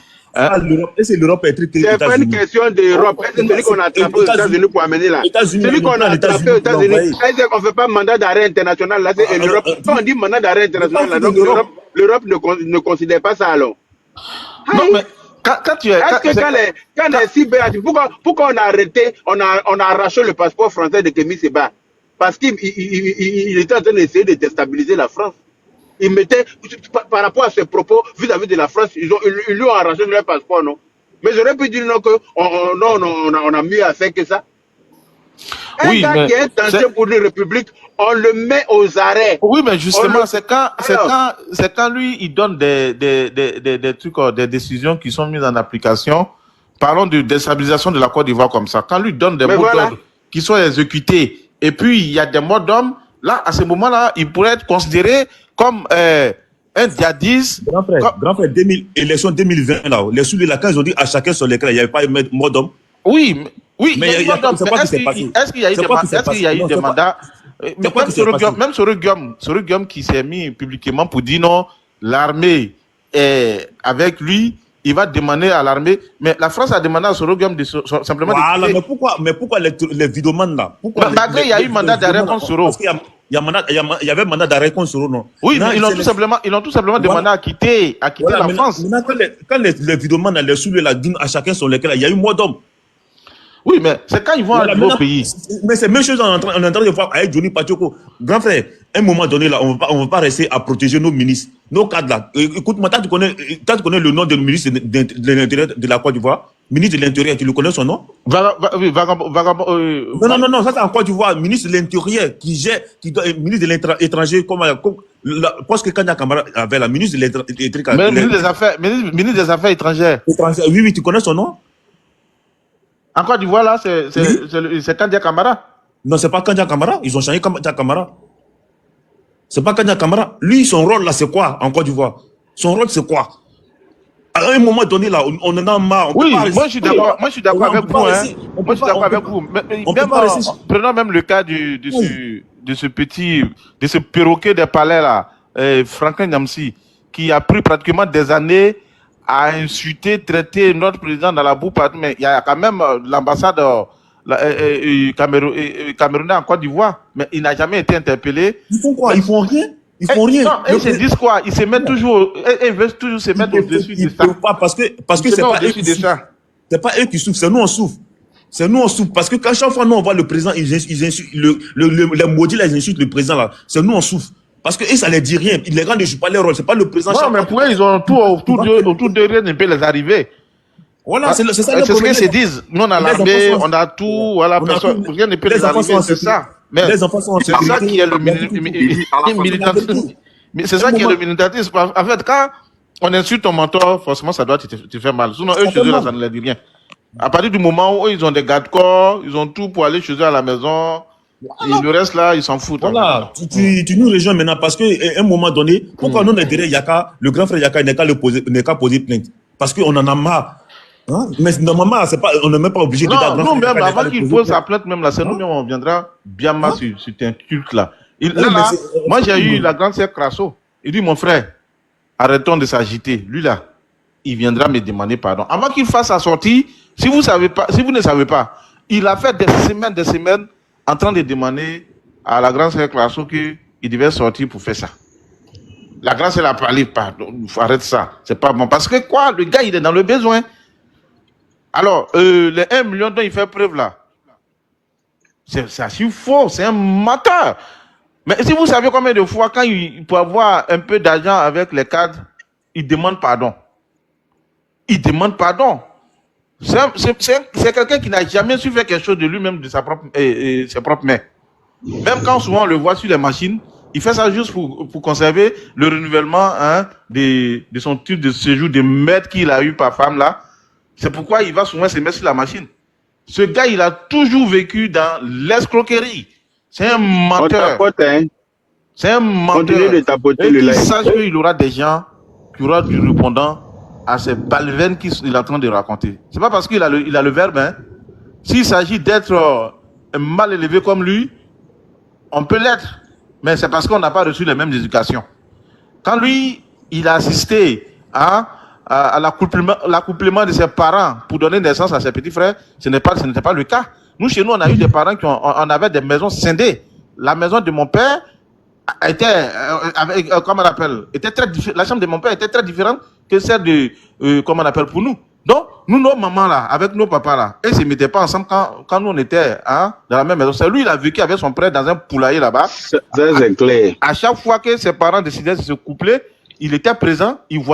C'est l'Europe est très. C'est pas une question d'Europe. C'est celui qu'on a attrapé aux États-Unis pour amener là. Celui qu'on a attrapé aux États-Unis. Est-ce qu'on ne fait pas mandat d'arrêt international là? C'est l'Europe. Quand on dit mandat d'arrêt international là, donc l'Europe ne considère pas ça alors. Non, mais Quand tu es... Est-ce que quand les cyber, pourquoi on a arrêté, on a arraché le passeport français de Kémy Séba? Parce qu'il était en train d'essayer de déstabiliser la France. Il mettait, par rapport à ses propos vis-à-vis de la France, ils lui ont arraché leur passeport, non? Mais j'aurais pu dire non, on a mieux à faire que ça. Un Oui, gars mais qui est tenté pour une république, on le met aux arrêts. oui, mais justement, c'est Alors, quand lui, il donne des trucs, des décisions qui sont mises en application. Parlons de déstabilisation de la Côte d'Ivoire comme ça. Quand lui donne des mais mots voilà. d'ordre qui sont exécutés, et puis il y a des mots d'homme, là, à ce moment-là, il pourrait être considéré comme un djihadiste. Grand frère, élection 2020, là, les sous là, quand ils ont dit à chacun sur l'écran, il n'y avait pas de mot d'homme. Oui, oui, Mais il y a des mots d'homme. c'est quoi qui s'est passé? Est-ce qu'il y a eu C'est des quoi qui s'est est-ce qu'il y a passé? eu Non, des c'est quoi- mandats c'est quoi qui s'est passé? Même Soro Guillaume qui s'est mis publiquement pour dire non, l'armée est avec lui, il va demander à l'armée. Mais la France a demandé à Soro Guillaume simplement Voilà, de quitter. mais pourquoi les vidomanes là? Pourquoi Malgré il y a eu mandat d'arrêt contre Soro. Parce qu'il y avait mandat d'arrêt contre Soro, non? Oui, Non, mais ils ont tout simplement Voilà. demandé à quitter Voilà, la maintenant, France. quand les vidomanes, les soulés là, disent à chacun sur lesquels il y a eu mot d'homme. Oui, mais c'est quand ils vont Voilà, arriver au maintenant, pays. mais c'est la même chose, on est en train de voir avec Johnny Patioko. Grand frère, à un moment donné, là, on ne va pas rester à protéger nos ministres, nos cadres là. Écoute-moi, tu connais le nom du ministre de l'Intérieur de la Côte d'Ivoire, ministre de l'Intérieur, tu le connais son nom? Non, ça c'est en Côte d'Ivoire, ministre de l'Intérieur ministre de l'étranger, parce que Kanya Kamara avait la ministre de l'Intérieur. Mais ministre des Affaires étrangères. Oui, tu connais son nom? En Côte d'Ivoire, là, c'est Kandia Kamara. Non, c'est pas Kanya Kamara, ils ont changé Kanya Kamara. C'est pas Kanya Kamara. Lui, son rôle là, c'est quoi en Côte d'Ivoire? Son rôle, c'est quoi? À un moment donné, là, on en a marre. Oui, moi je suis d'accord avec vous. Moi je suis d'accord avec vous. Prenons même le cas de ce perroquet des palais là, Franklin Nyamsi, qui a pris pratiquement des années à insulter, traiter notre président dans la boue partout. Mais il y a quand même l'ambassade camerounais en Côte d'Ivoire, mais il n'a jamais été interpellé. Ils font quoi? Ils font rien. Ils font rien. Non, ils se disent quoi? Ils se mettent toujours, ils veulent toujours se mettre au-dessus de ça. Parce que c'est pas eux qui souffrent. C'est pas eux qui souffrent, c'est nous on souffre. C'est nous on souffre. Parce que quand chaque fois nous on voit le président, ils insultent, les maudits là, ils insultent le président là. C'est nous on souffre. Parce que eux, ça les dit rien. Les gars ne jouent pas leur rôle. C'est pas le président. Non, mais pour eux, ils ont tout autour de rien ne peut les arriver. Voilà, c'est ça. C'est ce qu'ils se disent. Nous, on a l'armée, on a tout, voilà, personne, rien ne peut les arriver, c'est ça. Mais les enfants sont en c'est ça qui est le militantisme. C'est ça qui est le militantisme. En fait, quand on insulte ton mentor, forcément, ça doit te faire mal. Sinon, eux, chez eux, là, ça ne leur dit rien. À partir du moment où ils ont des garde-corps, ils ont tout pour aller chez eux à la maison, et le reste, là, ils s'en foutent. Voilà, tu nous rejoins maintenant parce qu'à un moment donné, pourquoi nous, on est derrière Yaka, le grand frère Yaka n'est qu'à poser plainte? Parce qu'on en a marre. Hein? Mais normalement, on n'est même pas obligé de dire. Non, même avant qu'il pose sa plainte, même là, c'est nous, on viendra bien mal sur un culte là. Moi, j'ai eu la grande sœur Crasso. Il dit, mon frère, arrêtons de s'agiter. Lui là, il viendra me demander pardon. Avant qu'il fasse sa sortie, si vous ne savez pas, il a fait des semaines en train de demander à la grande sœur Crasso qu'il devait sortir pour faire ça. La grande sœur a parlé, pardon, arrête ça, c'est pas bon. Parce que quoi, le gars, il est dans le besoin. Alors, les 1 million dont il fait preuve là, c'est assez faux, c'est un menteur. Mais si vous savez combien de fois, quand il peut avoir un peu d'argent avec les cadres, il demande pardon. Il demande pardon. C'est quelqu'un qui n'a jamais su faire quelque chose de lui-même, de ses propres mains. Même quand souvent on le voit sur les machines, il fait ça juste pour conserver le renouvellement de son titre de séjour de maître qu'il a eu par femme là. C'est pourquoi il va souvent se mettre sur la machine. Ce gars, il a toujours vécu dans l'escroquerie. C'est un menteur. C'est un menteur. Et qu'il sache qu'il aura des gens qui auront du répondant à ces balvènes qu'il est en train de raconter. C'est pas parce qu'il a le verbe. Hein. S'il s'agit d'être mal élevé comme lui, on peut l'être. Mais c'est parce qu'on n'a pas reçu les mêmes éducations. Quand lui, il a assisté à l'accouplement de ses parents pour donner naissance à ses petits frères, ce n'était pas le cas. Nous, chez nous, on a eu des parents on avait des maisons scindées. La maison de mon père était, comment on appelle, était très différente. La chambre de mon père était très différente que celle de, comment on appelle pour nous. Nous, nos mamans là, avec nos papas là, elles ne se mettaient pas ensemble quand nous on était dans la même maison. C'est lui, il a vécu avec son frère dans un poulailler là-bas. Ça, c'est clair. À chaque fois que ses parents décidaient de se coupler, il était présent, il voyait.